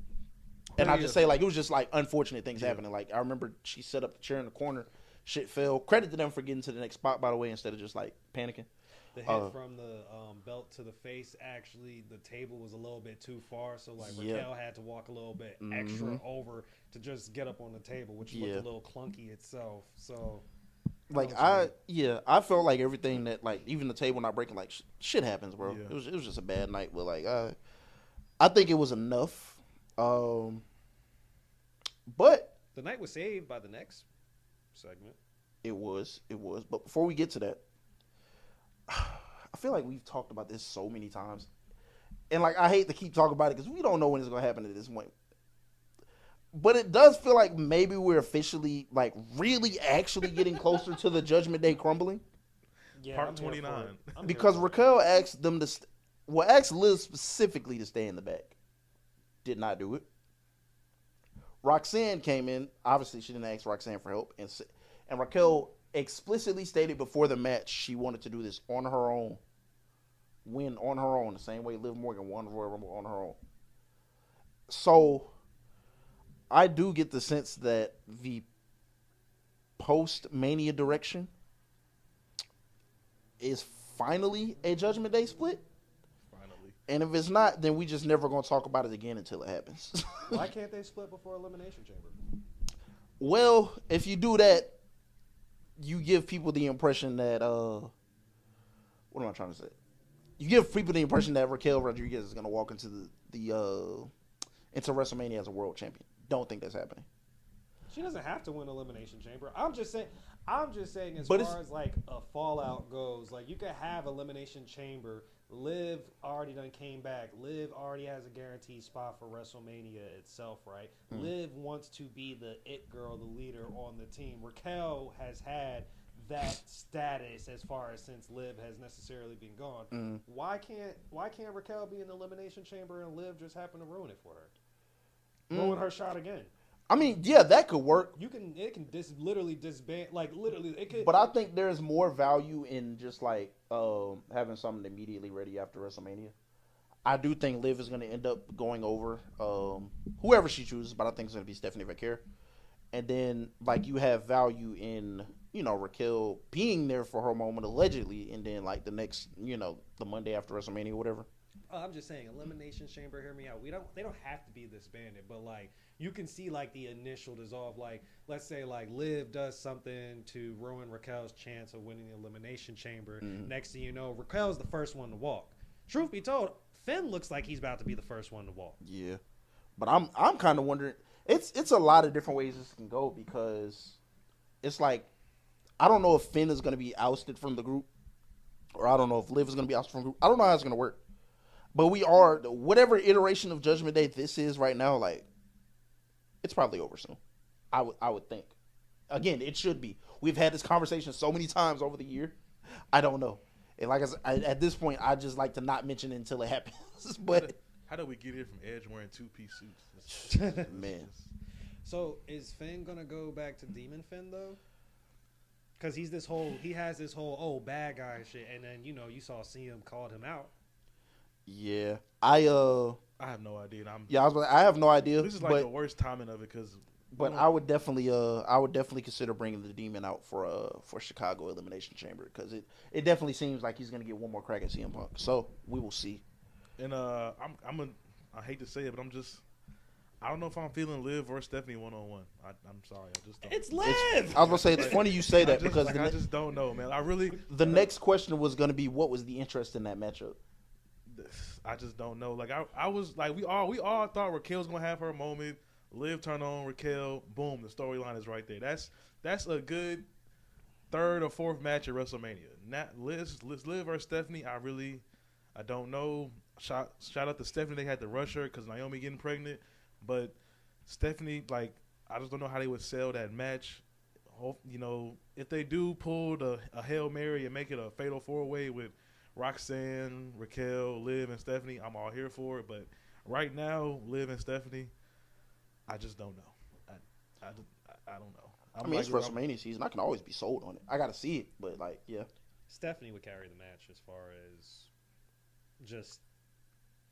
And I just say, like, it was just, like, unfortunate things happening. Like, I remember she set up the chair in the corner. Shit fell. Credit to them for getting to the next spot, by the way, instead of just, like, panicking. The hit from the belt to the face, actually, the table was a little bit too far. So, like, Raquel had to walk a little bit extra over to just get up on the table, which looked a little clunky itself. So, like, I felt like everything that, like, even the table not breaking, like, shit happens, bro. Yeah. It was just a bad night. But, like, I think it was enough. But the night was saved by the next segment. It was. But before we get to that, I feel like we've talked about this so many times. And, like, I hate to keep talking about it because we don't know when it's going to happen at this point. But it does feel like maybe we're officially, like, really actually getting closer to the Judgment Day crumbling. Yeah, Part 29. Because Raquel asked them to, asked Liz specifically to stay in the back. Did not do it. Roxanne came in. Obviously, she didn't ask Roxanne for help. And Raquel explicitly stated before the match she wanted to do this on her own. Win on her own, the same way Liv Morgan won Royal Rumble on her own. So, I do get the sense that the post-Mania direction is finally a Judgment Day split. And if it's not, then we just never going to talk about it again until it happens. Why can't they split before Elimination Chamber? Well, if you do that, you give people the impression that, what am I trying to say? You give people the impression that Raquel Rodriguez is going to walk into into WrestleMania as a world champion. Don't think that's happening. She doesn't have to win Elimination Chamber. I'm just saying as far as like a fallout goes, like you could have Elimination Chamber. Liv already done came back. Liv already has a guaranteed spot for WrestleMania itself, right? Liv wants to be the it girl, the leader on the team. Raquel has had that status as far as since Liv has necessarily been gone. Why can't Raquel be in the Elimination Chamber and Liv just happen to ruin it for her? Ruin her shot again. I mean, yeah, that could work. It can literally disband, like literally it could. But I think there's more value in just like having something immediately ready after WrestleMania. I do think Liv is going to end up going over whoever she chooses, but I think it's going to be Stephanie Vaquer. And then like you have value in Raquel being there for her moment allegedly, and then like the next the Monday after WrestleMania or whatever. I'm just saying, Elimination Chamber. Hear me out. They don't have to be disbanded, but like you can see like the initial dissolve. Like let's say like Liv does something to ruin Raquel's chance of winning the Elimination Chamber. Next thing you know, Raquel's the first one to walk. Truth be told, Finn looks like he's about to be the first one to walk. Yeah, but I'm kind of wondering. It's a lot of different ways this can go because it's like I don't know if Finn is going to be ousted from the group, or I don't know if Liv is going to be ousted from the group. I don't know how it's going to work. But we are, whatever iteration of Judgment Day this is right now, like, it's probably over soon. I would think. Again, it should be. We've had this conversation so many times over the year. I don't know. And like I said, at this point, I just like to not mention it until it happens. But how did we get here from Edge wearing 2-piece suits? Man. So is Finn gonna go back to Demon Finn though? Because he has this whole bad guy shit, and then you saw CM called him out. Yeah, I have no idea. I have no idea. This is like the worst timing of it because. But I would definitely consider bringing the Demon out for Chicago Elimination Chamber because it definitely seems like he's gonna get one more crack at CM Punk. So we will see. And I hate to say it, but I don't know if I'm feeling Liv or Stephanie one-on-one. I'm sorry, I just don't. It's Liv. I was gonna say it's funny you say that because I just don't know, man. The next question was gonna be what was the interest in that matchup. I just don't know. Like I was like we all thought Raquel was gonna have her moment. Liv turn on Raquel, boom, the storyline is right there. That's a good third or fourth match at WrestleMania. Not Liv versus Stephanie. I don't know. Shout out to Stephanie. They had to rush her because Naomi getting pregnant, but Stephanie, like, I just don't know how they would sell that match. If they do pull a Hail Mary and make it a fatal 4-way with Roxanne, Raquel, Liv, and Stephanie, I'm all here for it. But right now, Liv and Stephanie, I just don't know. I don't know. It's WrestleMania season. I can always be sold on it. I got to see it, but like, yeah. Stephanie would carry the match as far as just.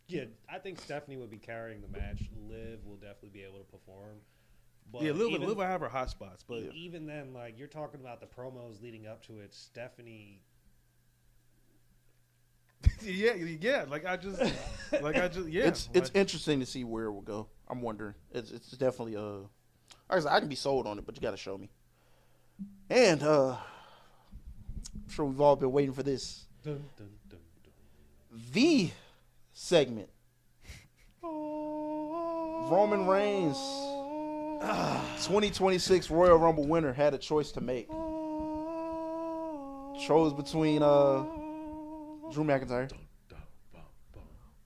Yeah, I think Stephanie would be carrying the match. Liv will definitely be able to perform. But yeah, Liv will have her hot spots, but even then, like you're talking about the promos leading up to it, Stephanie. yeah. It's interesting to see where it will go. I'm wondering. It's definitely like I said, I can be sold on it, but you got to show me. And I'm sure we've all been waiting for this. Dun, dun, dun, dun. The segment. Roman Reigns, 2026 Royal Rumble winner, had a choice to make. Chose between Drew McIntyre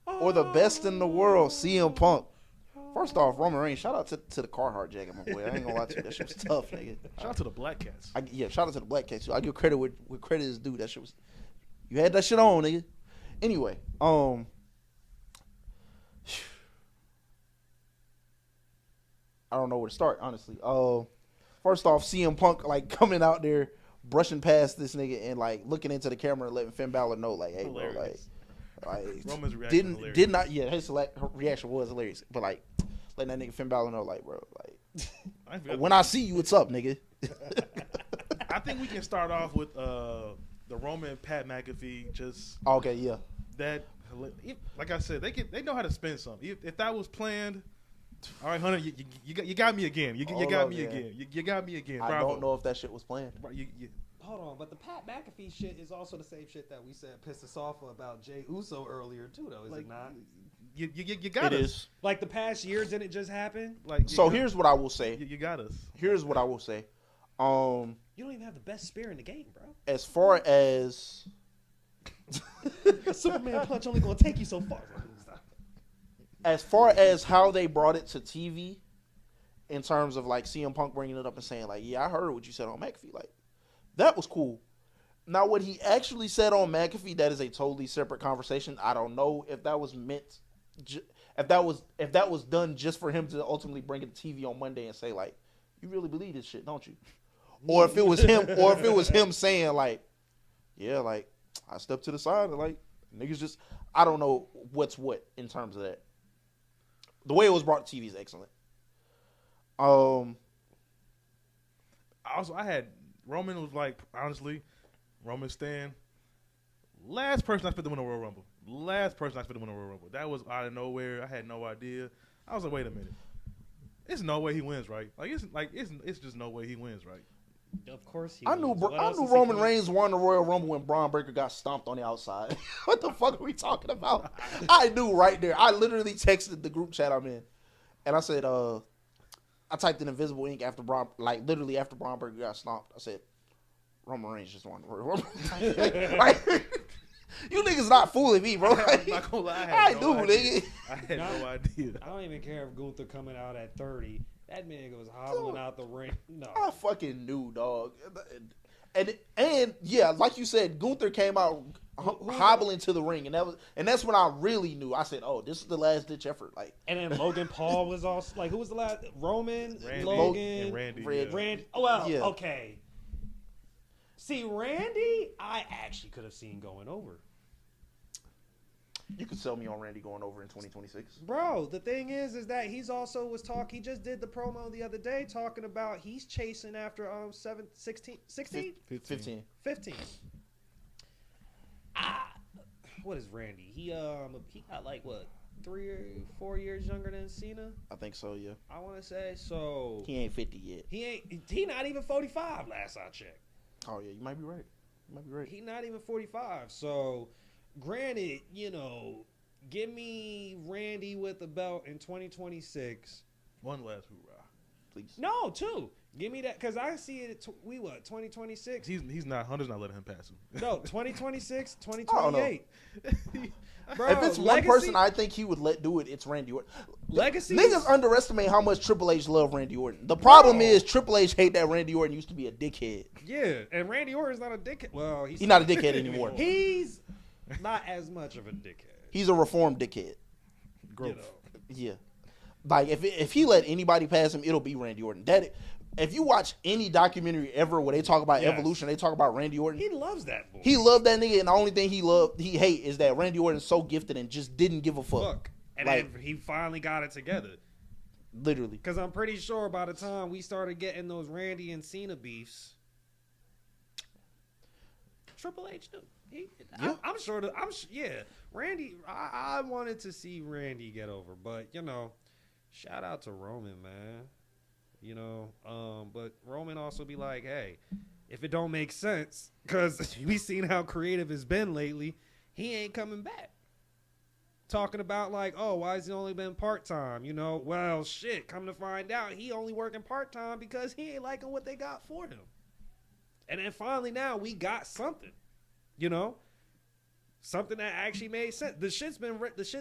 or the best in the world, CM Punk. First off, Roman Reigns, shout out to the Carhartt jacket, my boy. I ain't gonna lie to you. That shit was tough, nigga. Shout out to the Black Cats. Shout out to the Black Cats. I give credit where credit is due. That shit was. You had that shit on, nigga. Anyway, I don't know where to start, honestly. First off, CM Punk like coming out there, brushing past this nigga and like looking into the camera and letting Finn Balor know, like, hey, hilarious. bro, like Roman's reaction did not, yeah, his reaction was hilarious, but like letting that nigga Finn Balor know, like, bro, like when I see you, what's up, nigga? I think we can start off with the Roman and Pat McAfee. Just okay, yeah. That, like I said, they know how to spin something. If that was planned, all right, Hunter, you got me again. You got me again. You got me again. Bravo. I don't know if that shit was planned. Hold on, but the Pat McAfee shit is also the same shit that we said pissed us off about Jey Uso earlier too, though. Is it not? You got us. It is. Like the past year, didn't it just happen? Here's what I will say. You got us. Here's what I will say. You don't even have the best spear in the game, bro. As far as Superman punch only gonna take you so far. As far as how they brought it to TV, in terms of like CM Punk bringing it up and saying like, yeah, I heard what you said on McAfee, like that was cool. Now what he actually said on McAfee, that is a totally separate conversation. I don't know if that was meant, if that was done just for him to ultimately bring it to TV on Monday and say like, you really believe this shit, don't you? Or if it was him, saying like, yeah, like I stepped to the side and like niggas just, I don't know what's what in terms of that. The way it was brought to TV is excellent. Also, I had Roman was like, honestly, Roman Stan, last person I expected to win the Royal Rumble. last person I expected to win the Royal Rumble. That was out of nowhere. I had no idea. I was like, wait a minute. There's no way he wins, right? It's just no way he wins, right? Of course he I knew Roman Reigns won the Royal Rumble when Braun Breaker got stomped on the outside. What the fuck are we talking about? I knew right there. I literally texted the group chat I'm in, and I said, I typed in invisible ink after literally after Braun Breaker got stomped. I said, Roman Reigns just won the Royal Rumble. You niggas not fooling me, bro. I'm not gonna lie. I had no idea. I don't even care if Gunther coming out at 30. That man goes hobbling out the ring. No, I fucking knew, dog. And yeah, like you said, Gunther came out hobbling to the ring, and that's when I really knew. I said, "Oh, this is the last ditch effort." Like, and then Logan Paul was also like, who was the last? Roman, Randy, Logan, and Randy. Randy. Oh well, yeah. Okay. See, Randy, I actually could have seen going over. You could sell me on Randy going over in 2026. Bro, the thing is that he's also he just did the promo the other day talking about he's chasing after 16? 15. What is Randy? He got like what, 3 or 4 years younger than Cena? I think so, yeah. I want to say so. He ain't 50 yet. He not even 45 last I checked. Oh yeah, you might be right. He not even 45. So, granted, give me Randy with the belt in 2026. One last hoorah, please. No, 2. Give me that, because I see it. 2026. He's not. Hunter's not letting him pass him. No, 2026, 2028. Bro, if it's one person I think he would let do it, it's Randy Orton. Legacy. Niggas underestimate how much Triple H love Randy Orton. The problem is Triple H hate that Randy Orton used to be a dickhead. Yeah, and Randy Orton's not a dickhead. Well, he's not a dickhead anymore. He's not as much of a dickhead. He's a reformed dickhead. Growth. Yeah. Like, if he let anybody pass him, it'll be Randy Orton. If you watch any documentary ever where they talk about evolution, they talk about Randy Orton. He loves that boy. He loved that nigga, and the only thing he hate is that Randy Orton's so gifted and just didn't give a fuck. And then he finally got it together. Literally. Because I'm pretty sure by the time we started getting those Randy and Cena beefs, Triple H knew. I'm sure Randy, I wanted to see Randy get over, but shout out to Roman, man. But Roman also be like, hey, if it don't make sense, because we seen how creative it's been lately, he ain't coming back. Talking about like, oh, why has he only been part-time? Well, shit, come to find out, he only working part-time because he ain't liking what they got for him. And then finally now we got something, something that actually made sense. The shit's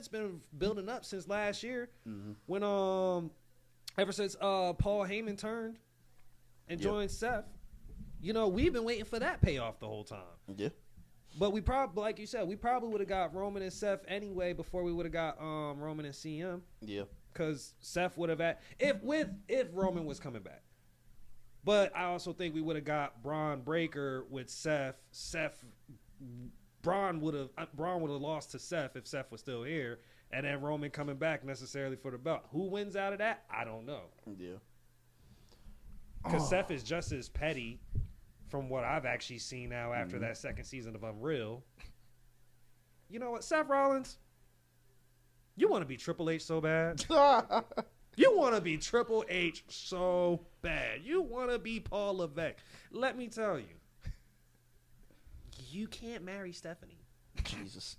been building up since last year when ever since Paul Heyman turned and joined Seth, we've been waiting for that payoff the whole time. Yeah. But we probably, like you said, we probably would have got Roman and Seth anyway before we would have got Roman and CM. Yeah. Because Seth would have if Roman was coming back. But I also think we would have got Braun Breaker with Seth. Braun would have lost to Seth if Seth was still here. And then Roman coming back necessarily for the belt. Who wins out of that? I don't know. Yeah. Because Seth is just as petty from what I've actually seen now after that second season of Unreal. You know what? Seth Rollins, you want to be Triple H so bad. You want to be Triple H so bad. You want to be Paul Levesque. Let me tell you. You can't marry Stephanie. Jesus.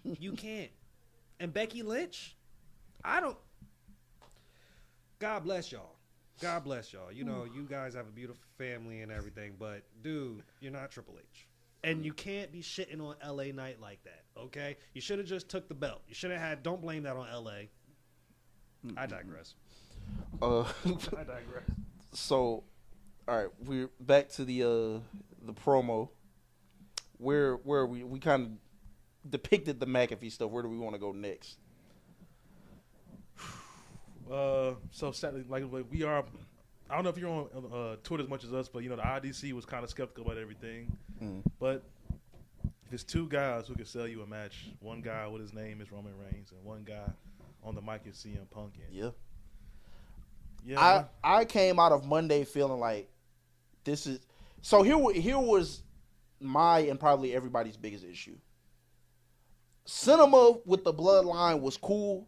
You can't. And Becky Lynch, God bless y'all. God bless y'all. You guys have a beautiful family and everything, but dude, you're not Triple H. And you can't be shitting on LA Knight like that, okay? You should have just took the belt. You should have don't blame that on LA. I digress. I digress. So, all right, we're back to the promo. Where we kind of depicted the McAfee stuff. Where do we want to go next? So sadly, like we are, I don't know if you're on Twitter as much as us, but the IDC was kind of skeptical about everything. But if it's 2 guys who can sell you a match, one guy with his name is Roman Reigns, and one guy on the mic is CM Punk. Yeah. I came out of Monday feeling like this is so. Here was my and probably everybody's biggest issue. cinema with the bloodline was cool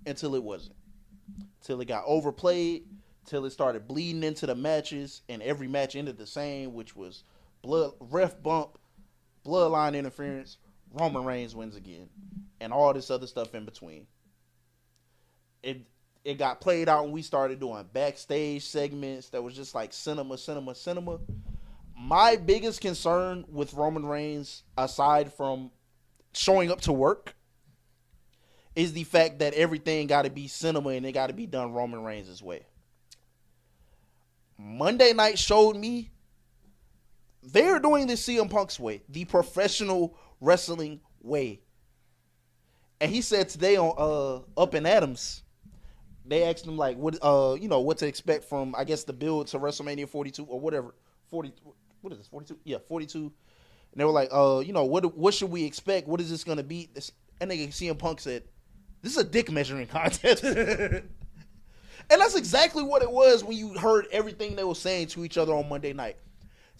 until it wasn't. Till it got overplayed, till it started bleeding into the matches, and every match ended the same, which was ref bump, bloodline interference, Roman Reigns wins again, and all this other stuff in between. It got played out when we started doing backstage segments that was just like cinema. My biggest concern with Roman Reigns, aside from showing up to work, is the fact that everything got to be cinema and it got to be done Roman Reigns' way. Monday night showed me they're doing this CM Punk's way, the professional wrestling way. And he said today on Up and Adams, they asked him like what to expect from, I guess, the build to WrestleMania 42 or whatever. 40, what is this? 42? Yeah, 42. And they were like, what should we expect? What is this gonna be? And nigga CM Punk said, "This is a dick measuring contest." And that's exactly what it was when you heard everything they were saying to each other on Monday night.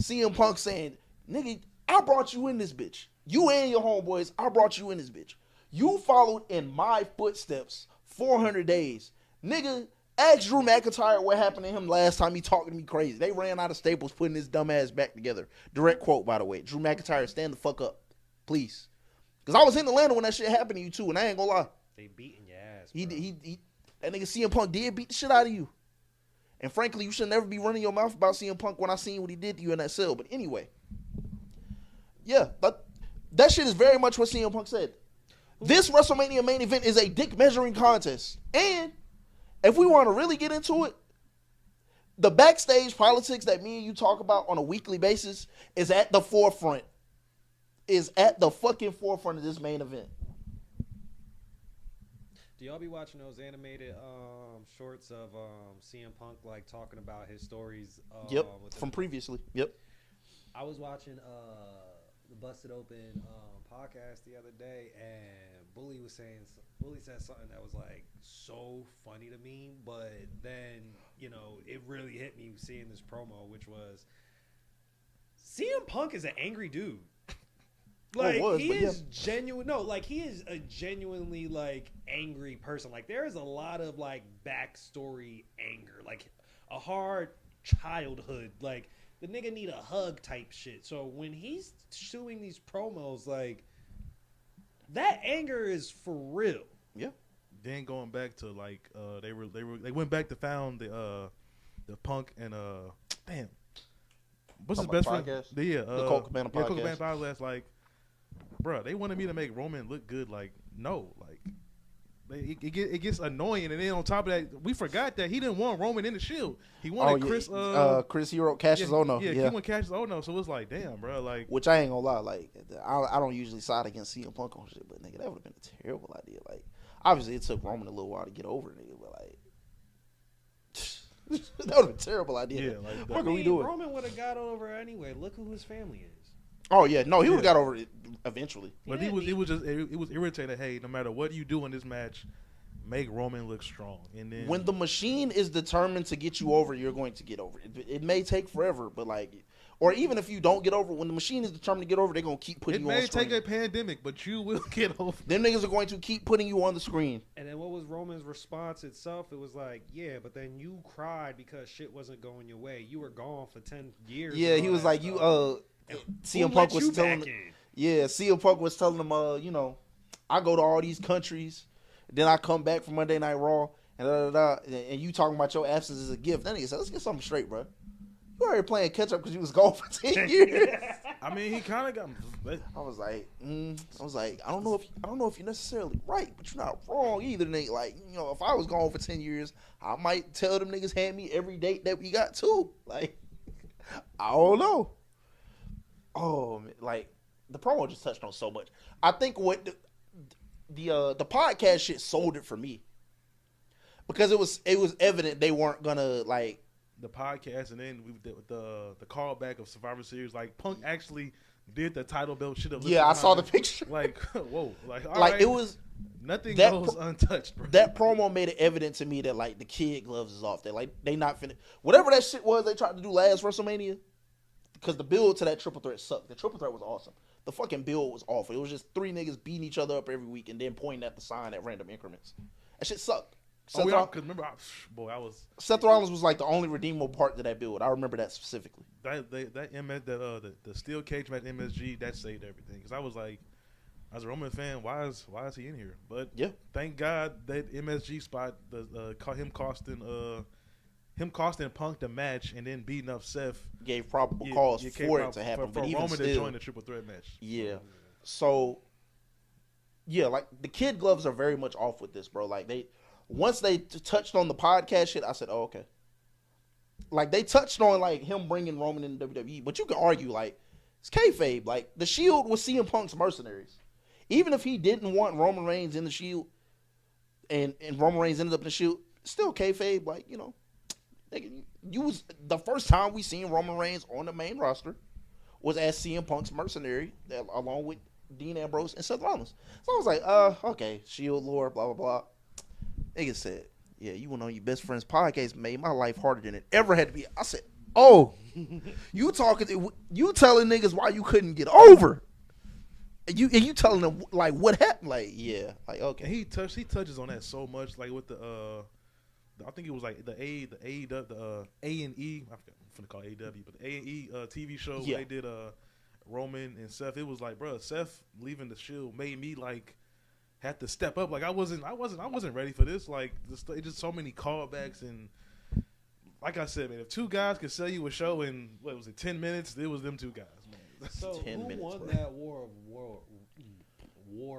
CM Punk saying, "Nigga, I brought you in this bitch. You and your homeboys, I brought you in this bitch. You followed in my footsteps 400 days. Nigga, ask Drew McIntyre what happened to him last time he talked to me crazy. They ran out of staples putting his dumb ass back together." Direct quote, by the way. Drew McIntyre, stand the fuck up. Please. Because I was in Atlanta when that shit happened to you too, and I ain't gonna lie. They beating your ass, bro. That nigga CM Punk did beat the shit out of you. And frankly, you should never be running your mouth about CM Punk when I seen what he did to you in that cell. But anyway. Yeah, but that shit is very much what CM Punk said. This WrestleMania main event is a dick measuring contest. And if we want to really get into it, the backstage politics that me and you talk about on a weekly basis is at the forefront. Is at the fucking forefront of this main event. Do y'all be watching those animated shorts of CM Punk like talking about his stories? Yep, from previously. Yep. I was watching the Busted Open podcast the other day, and Bully said something that was like so funny to me, but then it really hit me seeing this promo, which was CM Punk is an angry dude. Like he is genuine. No, like he is a genuinely like angry person. Like there is a lot of like backstory anger, like a hard childhood. Like the nigga need a hug type shit. So when he's doing these promos, like that anger is for real. Yeah. Then going back to like they went back to found the Punk and damn, what's his best friend? The Colt Cabana podcast. Colt Cabana podcast. Like, bro, they wanted me to make Roman look good. Like, no, like it gets annoying. And then on top of that, we forgot that he didn't want Roman in the Shield. He wanted Chris Hero, Cassius Ohno. Yeah, he wanted Cassius Ohno. So it's like, damn, bro, like. Which I ain't gonna lie, like I don't usually side against CM Punk on shit, but nigga, that would have been a terrible idea. Like, obviously, it took Roman a little while to get over it, nigga, but like. That would have been a terrible idea. Yeah, like what can we do? Roman would have got over anyway. Look who his family is. Oh yeah, no, he would have got over it eventually. But it was irritating. Hey, no matter what you do in this match, make Roman look strong. And then when the machine is determined to get you over, you're going to get over it. It may take forever, but like, or even if you don't get over, when the machine is determined to get over, they're gonna keep putting you on the screen. It may take a pandemic, but you will get over. Them niggas are going to keep putting you on the screen. And then what was Roman's response itself? It was like, yeah, but then you cried because shit wasn't going your way. You were gone for 10 years. Yeah, he was like, CM Punk was telling him. Yeah, CM Punk was telling him, I go to all these countries, then I come back from Monday Night Raw, and you talking about your absence as a gift. Then he said, let's get something straight, bro. You already playing catch up because you was gone for 10 years. I mean, he kind of got. I was like, I don't know if you're necessarily right, but you're not wrong either. Nigga. Like, if I was gone for 10 years, I might tell them niggas hand me every date that we got too. Like, I don't know. Oh, like the promo just touched on so much. I think what the podcast shit sold it for me because it was evident they weren't gonna like the podcast, and then the callback of Survivor Series. Like Punk actually did the title belt shit. Yeah, I saw the picture. Like whoa, like all like right, it was nothing goes untouched, bro. That promo made it evident to me that like the kid gloves is off. They not finished. Whatever that shit was they tried to do last WrestleMania. Because the build to that triple threat sucked. The triple threat was awesome. the fucking build was awful. It was just 3 niggas beating each other up every week and then pointing at the sign at random increments. That shit sucked. Because remember, Seth Rollins was like the only redeemable part to that build. I remember that specifically. The steel cage match MSG that saved everything. Because I was like, as a Roman fan, why is he in here? But yeah, thank God that MSG spot, him costing Punk the match and then beating up Seth gave probable cause for it to happen. For even Roman still, to join the triple threat match. Yeah. So, yeah, like the kid gloves are very much off with this, bro. Like once they touched on the podcast shit, I said, oh, okay. Like they touched on like him bringing Roman in WWE, but you can argue like it's kayfabe. Like the Shield was CM Punk's mercenaries. Even if he didn't want Roman Reigns in the Shield, and Roman Reigns ended up in the Shield, still kayfabe. Like you was the first time we seen Roman Reigns on the main roster was as CM Punk's mercenary, along with Dean Ambrose and Seth Rollins. So I was like, okay, Shield lore, blah blah blah. Nigga said, yeah, you went on your best friend's podcast, made my life harder than it ever had to be. I said, oh, you telling niggas why you couldn't get over. And you telling them like what happened? Like, yeah, like okay. And he touches on that so much, like with I think it was like the A&E, I'm finna call it AW, but the A&E TV show where they did Roman and Seth. It was like, bro, Seth leaving the Shield made me like had to step up. Like I wasn't ready for this. Like just so many callbacks, and like I said, man, if 2 guys could sell you a show in 10 minutes, it was them 2 guys, man. So who won that war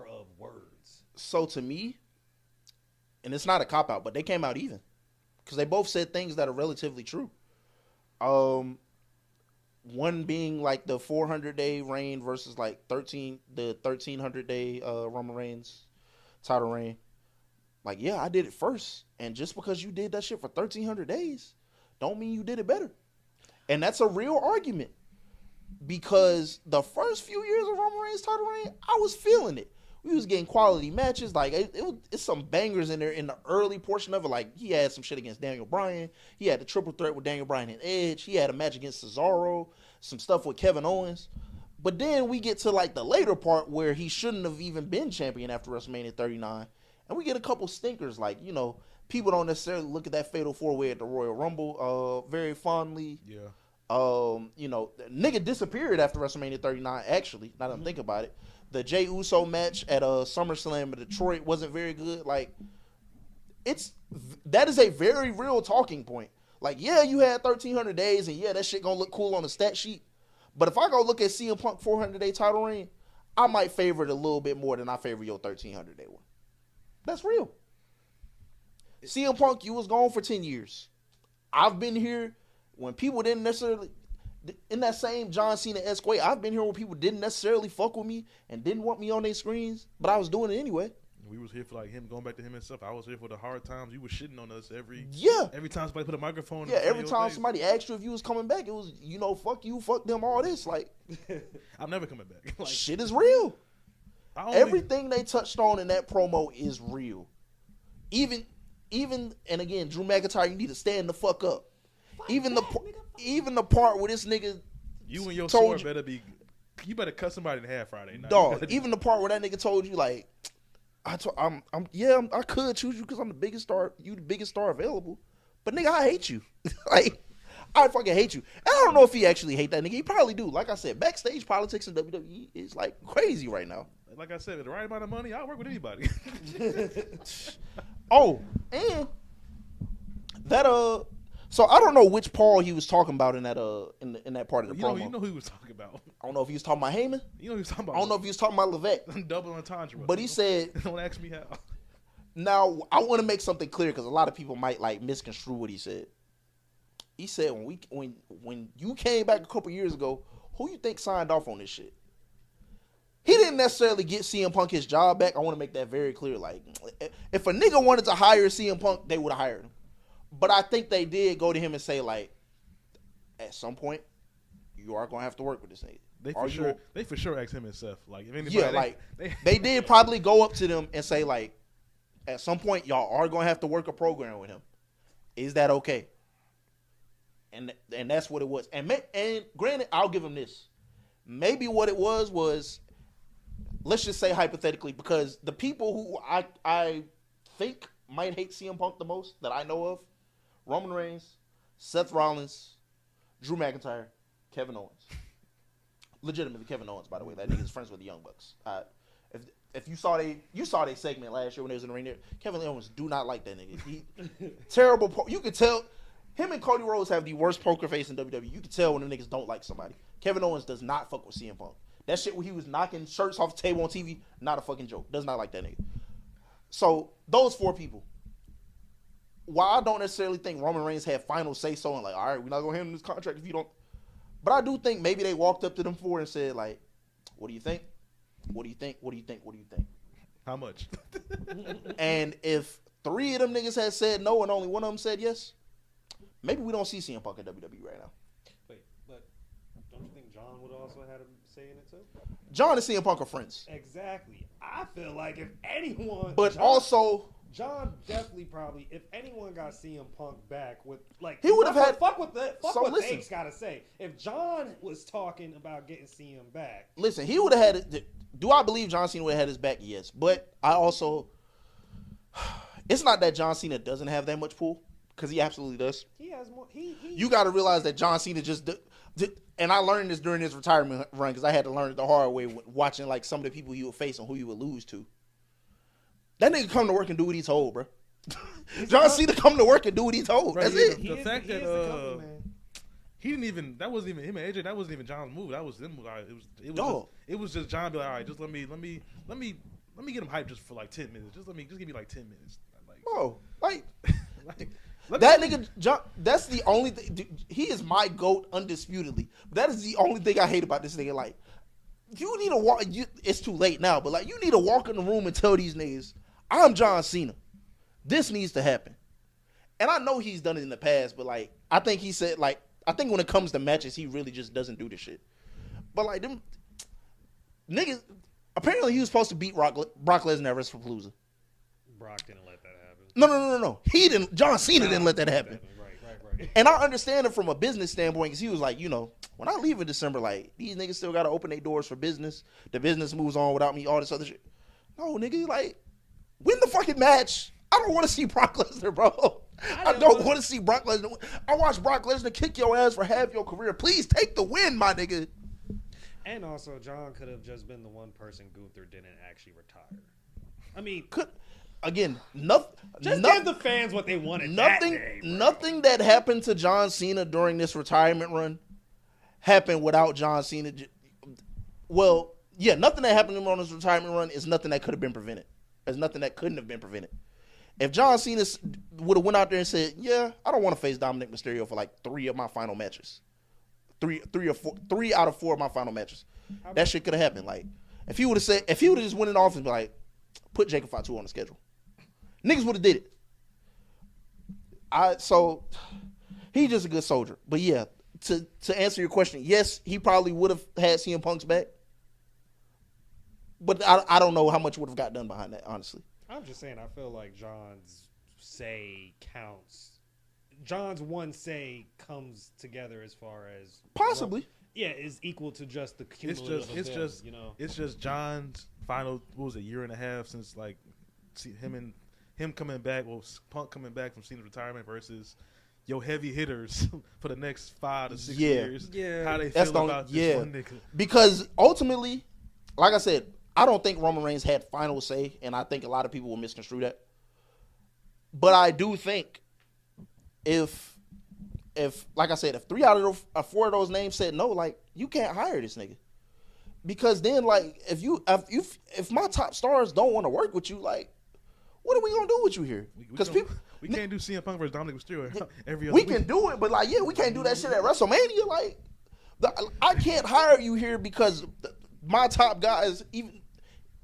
of words? So to me, and it's not a cop out, but they came out even because they both said things that are relatively true. One being like the 400-day reign versus like the 1300-day Roman Reigns title reign. Like, yeah, I did it first, and just because you did that shit for 1300 days, don't mean you did it better. And that's a real argument. Because the first few years of Roman Reigns' title reign, I was feeling it. We was getting quality matches. Like it's some bangers in there in the early portion of it. Like he had some shit against Daniel Bryan. He had the triple threat with Daniel Bryan and Edge. He had a match against Cesaro. Some stuff with Kevin Owens. But then we get to like the later part where he shouldn't have even been champion after WrestleMania 39, and we get a couple stinkers. Like people don't necessarily look at that Fatal 4-Way at the Royal Rumble very fondly. Yeah. Nigga disappeared after WrestleMania 39, actually, now that I'm thinking about it. The Jey Uso match at SummerSlam in Detroit wasn't very good. Like, that is a very real talking point. Like, yeah, you had 1,300 days, and yeah, that shit gonna look cool on the stat sheet. But if I go look at CM Punk 400-day title reign, I might favor it a little bit more than I favor your 1,300-day one. That's real. CM Punk, you was gone for 10 years. I've been here when people didn't necessarily, in that same John Cena-esque way, I've been here when people didn't necessarily fuck with me and didn't want me on their screens, but I was doing it anyway. We was here for like him going back to him himself. I was here for the hard times. You was shitting on us every time somebody put a microphone. Yeah, every time somebody asked you if you was coming back, it was fuck you, fuck them, all this. Like, I'm never coming back. Like, shit is real. Everything they touched on in that promo is real. Even and again, Drew McIntyre, you need to stand the fuck up. Even the part where this nigga, you and your sword better be, you better cut somebody in half Friday night. Dog, even the part where that nigga told you like, I could choose you because I'm the biggest star. You the biggest star available, but nigga, I hate you. Like, I fucking hate you. And I don't know if he actually hate that nigga. He probably do. Like I said, backstage politics in WWE is like crazy right now. Like I said, with the right amount of money, I'll work with anybody. Oh, and that so I don't know which Paul he was talking about in that in that part of the promo. You know who he was talking about. I don't know if he was talking about Heyman. You know who he was talking about. I don't know if he was talking about Levesque. Double entendre. But he said, "Don't ask me how." Now I want to make something clear because a lot of people might like misconstrue what he said. He said when you came back a couple years ago, who you think signed off on this shit? He didn't necessarily get CM Punk his job back. I want to make that very clear. Like, if a nigga wanted to hire CM Punk, they would have hired him. But I think they did go to him and say, like, at some point, you are going to have to work with this nigga. They for sure asked him himself. Like, if anybody, yeah, they did probably go up to them and say, like, at some point, y'all are going to have to work a program with him. Is that okay? And that's what it was. And granted, I'll give him this. maybe what it was let's just say hypothetically, because the people who I think might hate CM Punk the most that I know of, Roman Reigns, Seth Rollins, Drew McIntyre, Kevin Owens. Legitimately Kevin Owens, by the way. That nigga's friends with the Young Bucks. If you saw they segment last year when they was in the ring there, Kevin Owens do not like that nigga. He terrible. You could tell him and Cody Rhodes have the worst poker face in WWE. You can tell when the niggas don't like somebody. Kevin Owens does not fuck with CM Punk. That shit where he was knocking shirts off the table on TV, not a fucking joke. Does not like that nigga. So those 4 people. While I don't necessarily think Roman Reigns had final say so and like, all right, we're not gonna hand him this contract if you don't. But I do think maybe they walked up to them 4 and said like, what do you think? What do you think? What do you think? What do you think? How much? And if 3 of them niggas had said no and only one of them said yes, maybe we don't see CM Punk in WWE right now. Wait, but don't you think John would also have a say in it too? John and CM Punk are friends. Exactly. I feel like if anyone, But also, John definitely probably, if anyone got CM Punk back with like, he would have had. Fuck what listen, Ake's gotta say. If John was talking about getting CM back, listen, he would have had. Do I believe John Cena would have had his back? Yes, but I also, it's not that John Cena doesn't have that much pull, because he absolutely does. he has more. You got to realize that John Cena just and I learned this during his retirement run because I had to learn it the hard way watching like some of the people he would face and who he would lose to. That nigga come to work and do what he told, bro. John Cena come to work and do what he told. Right, That's it. The fact that he didn't even, that wasn't even him and AJ. That wasn't even John's move. That was them. It was just John be like, all right, just let me get him hyped just for like 10 minutes. Just give me like 10 minutes. Like, bro, like like that nigga John. That's the only thing. He is my GOAT undisputedly. That is the only thing I hate about this nigga. Like, you need to walk. It's too late now, but like, you need to walk in the room and tell these niggas, I'm John Cena. This needs to happen. And I know he's done it in the past, but like, I think he said like, I think when it comes to matches, he really just doesn't do the shit. But like them niggas, apparently he was supposed to beat Brock Lesnar at WrestlePalooza. Brock didn't let that happen. No. He didn't. John Cena didn't let that happen. Right. And I understand it from a business standpoint because he was like, you know, when I leave in December, like, these niggas still got to open their doors for business. The business moves on without me, all this other shit. No, nigga, like, win the fucking match. I don't want to see Brock Lesnar, bro. I don't want to see Brock Lesnar. I watched Brock Lesnar kick your ass for half your career. Please take the win, my nigga. And also, John could have just been the one person Gunther didn't actually retire. I mean, Again, give the fans what they wanted. Nothing that happened to John Cena during this retirement run happened without John Cena. Well, yeah, nothing that happened to him on his retirement run is nothing that could have been prevented. There's nothing that couldn't have been prevented. If John Cena would have went out there and said, "Yeah, I don't want to face Dominic Mysterio for like 3 of my final matches, 3 out of 4 of my final matches," that shit could have happened. Like, if he would have just went in off and be like, "Put Jacob Fatu on the schedule," niggas would have did it. So he's just a good soldier. But yeah, to answer your question, yes, he probably would have had CM Punk's back. But I don't know how much would have got done behind that, honestly. I'm just saying, I feel like John's say counts. John's one say comes together as far as possibly. Is equal to just the cumulative. It's just John's final. What was it, year and a half since like him coming back. Well, Punk coming back from Cena's retirement versus your heavy hitters for the next 5 to 6 years. Yeah, how they feel about this one nigga. Because ultimately, like I said, I don't think Roman Reigns had final say, and I think a lot of people will misconstrue that. But I do think if like I said, if 3 out of 4 of those names said no, like, you can't hire this nigga. Because then, like, if my top stars don't want to work with you, like, what are we gonna do with you here? Because we can't do CM Punk versus Dominic Mysterio every other week. We can do it, but like, yeah, we can't do that shit at WrestleMania. Like, I can't hire you here because my top guys,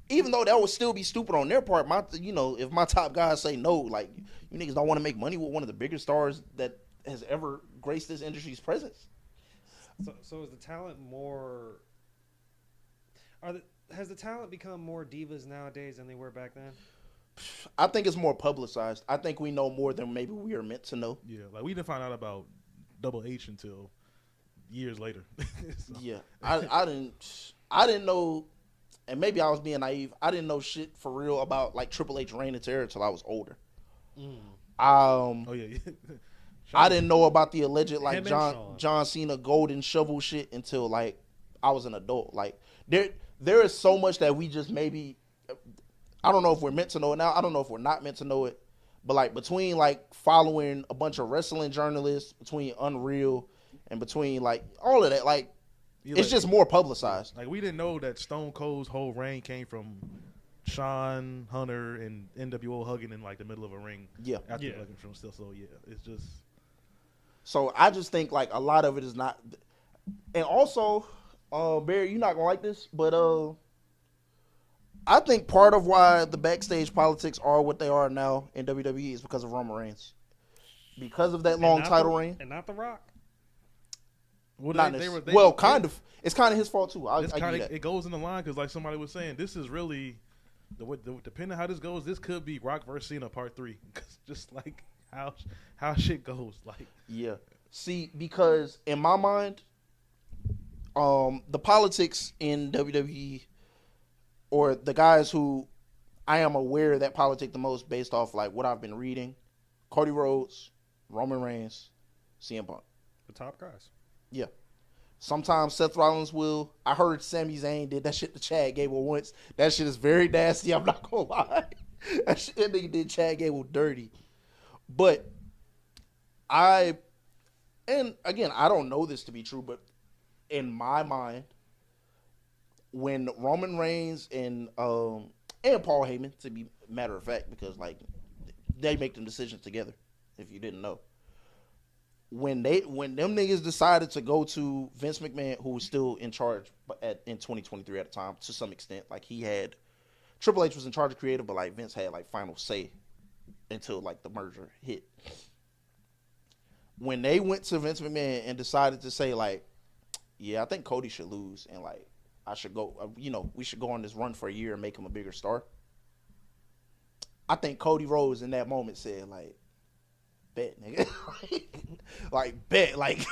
even though that would still be stupid on their part, if my top guys say no, like, you niggas don't want to make money with one of the biggest stars that has ever graced this industry's presence. So is the talent more? Has the talent become more divas nowadays than they were back then? I think it's more publicized. I think we know more than maybe we are meant to know. Yeah, like we didn't find out about Double H until years later. So. Yeah, I didn't know, and maybe I was being naive. I didn't know shit for real about like Triple H reign of terror until I was older. Oh yeah. I didn't know about the alleged like Him and Shawn. John Cena golden shovel shit until like I was an adult. Like there is so much that we just maybe, I don't know if we're meant to know it now. I don't know if we're not meant to know it. But like between like following a bunch of wrestling journalists, between Unreal and between like all of that, like it's just more publicized. Like we didn't know that Stone Cold's whole reign came from Sean, Hunter, and NWO hugging in like the middle of a ring. Yeah. After hugging from still. So yeah, it's just. So I just think like a lot of it is not, and also, Barry, you're not gonna like this, but I think part of why the backstage politics are what they are now in WWE is because of Roman Reigns, because of that long title reign, and not The Rock. Well, kind of. It's kind of his fault too. I get that. It goes in the line because, like somebody was saying, this is really depending on how this goes. This could be Rock versus Cena Part 3, just like how shit goes. Like yeah, see, because in my mind, the politics in WWE, or the guys who I am aware that politic the most based off like what I've been reading, Cody Rhodes, Roman Reigns, CM Punk. The top guys. Yeah. Sometimes Seth Rollins will. I heard Sami Zayn did that shit to Chad Gable once. That shit is very nasty. I'm not gonna lie. That nigga did Chad Gable dirty. But and again, I don't know this to be true, but in my mind, when Roman Reigns and Paul Heyman, to be matter of fact, because like they make them decisions together, if you didn't know. When them niggas decided to go to Vince McMahon, who was still in charge in 2023 at the time, to some extent, like Triple H was in charge of creative, but like Vince had like final say until like the merger hit. When they went to Vince McMahon and decided to say like, yeah, I think Cody should lose and like I should go, we should go on this run for a year and make him a bigger star. I think Cody Rhodes in that moment said like, bet, nigga. like, bet. Like,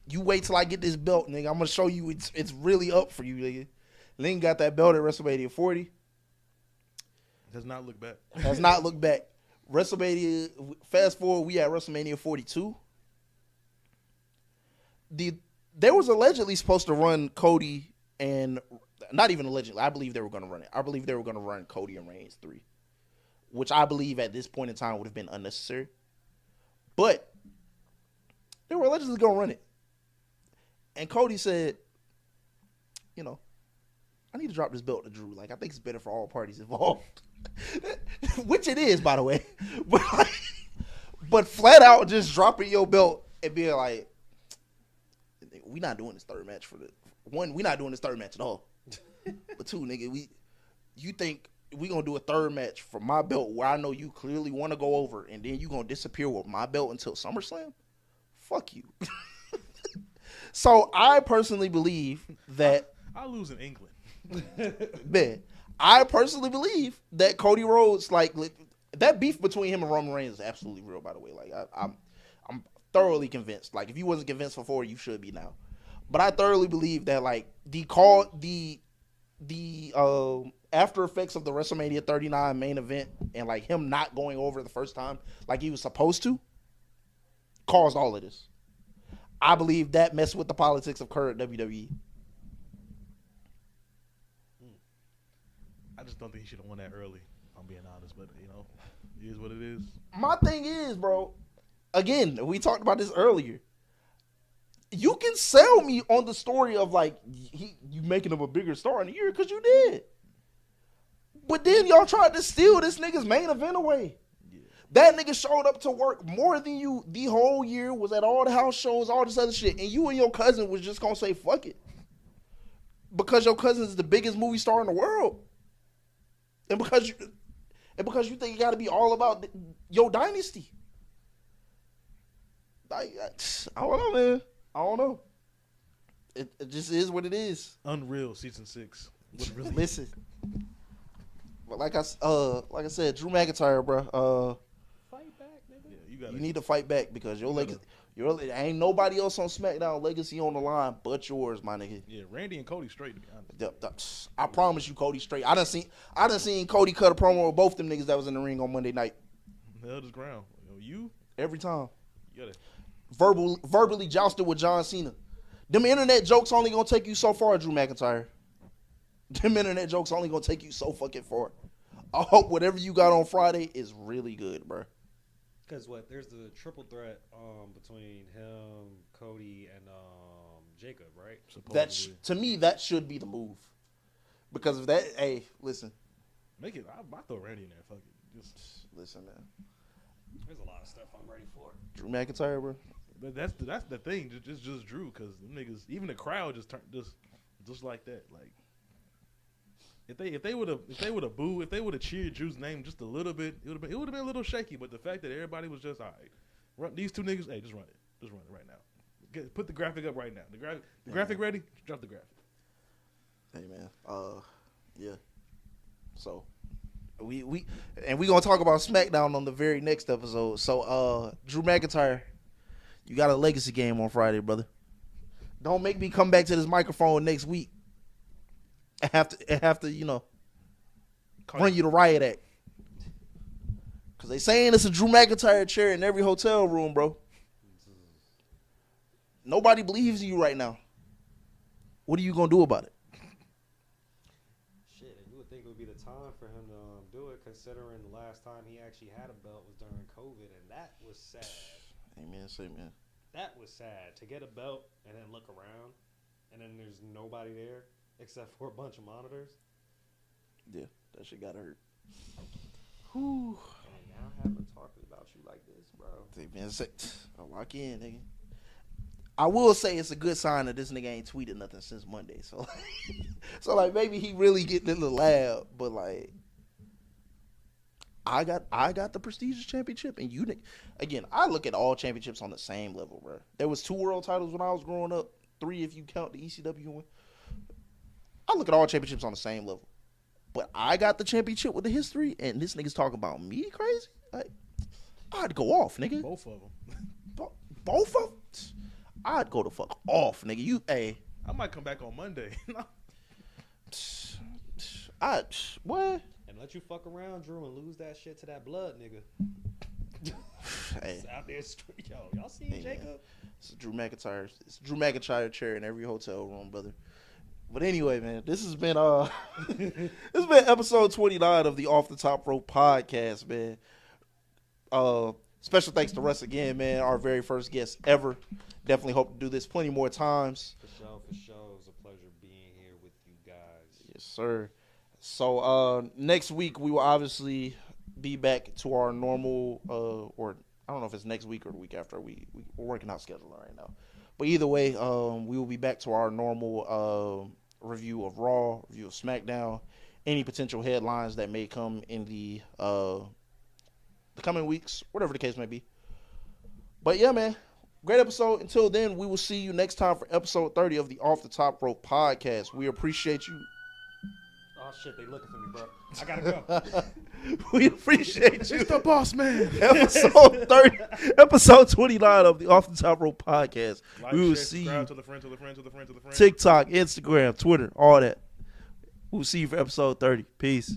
you wait till I get this belt, nigga. I'm going to show you it's really up for you, nigga. Link got that belt at WrestleMania 40. Does not look back. Has not looked back. WrestleMania, fast forward, we at WrestleMania 42. They was allegedly supposed to run Cody and, not even allegedly, I believe they were going to run it. I believe they were going to run Cody and Reigns 3. Which I believe at this point in time would have been unnecessary. But they were allegedly going to run it. And Cody said, I need to drop this belt to Drew. Like, I think it's better for all parties involved. Which it is, by the way. But flat out just dropping your belt and being like, we not doing this third match we not doing this third match at all. But two, nigga, you think we gonna do a third match for my belt where I know you clearly want to go over, and then you gonna disappear with my belt until SummerSlam? Fuck you. So I personally believe that I lose in England. man, I personally believe that Cody Rhodes, like that beef between him and Roman Reigns is absolutely real. By the way, like I'm thoroughly convinced. Like if you wasn't convinced before, you should be now. But I thoroughly believe that like the after effects of the WrestleMania 39 main event and like him not going over the first time like he was supposed to caused all of this. I believe that messed with the politics of current WWE. I just don't think he should have won that early. I'm being honest, but it is what it is. My thing is, bro, again, we talked about this earlier. You can sell me on the story of like you making him a bigger star in the year because you did. But then y'all tried to steal this nigga's main event away. Yeah. That nigga showed up to work more than you the whole year, was at all the house shows, all this other shit. And you and your cousin was just going to say, fuck it. Because your cousin is the biggest movie star in the world. And because you think it got to be all about your dynasty. I don't know, man. I don't know. It just is what it is. Unreal season 6. Really listen. But like I said, Drew McIntyre, bro. Fight back, nigga. Yeah, you need to fight back because your Ain't nobody else on SmackDown legacy on the line but yours, my nigga. Yeah, Randy and Cody straight, to be honest. I promise you, Cody straight. I done seen Cody cut a promo with both them niggas that was in the ring on Monday night. Held his ground. You? Every time. You gotta Verbally jousted with John Cena. Them internet jokes only gonna take you so far, Drew McIntyre. Them internet jokes only gonna take you so fucking far. I hope whatever you got on Friday is really good, bro. Because there's the triple threat between him, Cody, and Jacob, right? To me, that should be the move. Because if that, hey, listen. Make it. I throw Randy in there. Fuck it. Just listen, man. There's a lot of stuff I'm ready for. Drew McIntyre, bro. But that's the thing. Just Drew, because them niggas, even the crowd just turned just like that. Like if they would have booed, if they would have cheered Drew's name just a little bit, it would have been a little shaky. But the fact that everybody was just all right, run these two niggas. Hey, just run it right now. Put the graphic up right now. The graphic ready? Drop the graphic. Hey man, yeah. So we gonna talk about SmackDown on the very next episode. So Drew McIntyre, you got a legacy game on Friday, brother. Don't make me come back to this microphone next week and have to run you the riot act. Cause they saying it's a Drew McIntyre chair in every hotel room, bro. Nobody believes you right now. What are you gonna do about it? Shit, you would think it would be the time for him to do it, considering the last time he actually had a belt was during COVID, and that was sad. Amen, say man. That was sad to get a belt and then look around, and then there's nobody there except for a bunch of monitors. Yeah, that shit gotta hurt. Whew. And now having talking about you like this, bro. Say man, lock in, nigga. I will say it's a good sign that this nigga ain't tweeted nothing since Monday. So, like maybe he really getting in the lab, but like, I got the prestigious championship, and you, again, I look at all championships on the same level, bro. There was 2 world titles when I was growing up, 3 if you count the ECW one. I look at all championships on the same level, but I got the championship with the history, and this nigga's talking about me crazy. Like, I'd go off, nigga. Both of them. Both of them. I'd go the fuck off, nigga. I might come back on Monday. What? And let you fuck around, Drew, and lose that shit to that blood, nigga. Hey. It's out there straight. Yo, y'all see Jacob? Man. It's Drew McIntyre chair in every hotel room, brother. But anyway, man, this has been episode 29 of the Off the Top Rope podcast, man. Special thanks to Russ again, man. Our very first guest ever. Definitely hope to do this plenty more times. For sure. It was a pleasure being here with you guys. Yes, sir. So next week we will obviously be back to our normal, or I don't know if it's next week or the week after. We're working out scheduling right now. But either way, we will be back to our normal review of Raw, review of SmackDown, any potential headlines that may come in the coming weeks, whatever the case may be. But yeah, man, great episode. Until then, we will see you next time for episode 30 of the Off the Top Rope podcast. We appreciate you. Oh shit, they looking for me, bro. I gotta go. We appreciate you. It's the boss man. Episode 30, episode 29 of the Off the Top Rope podcast. Like, We will share, see subscribe you. to the friend. TikTok, Instagram, Twitter, all that. We'll see you for episode 30. Peace.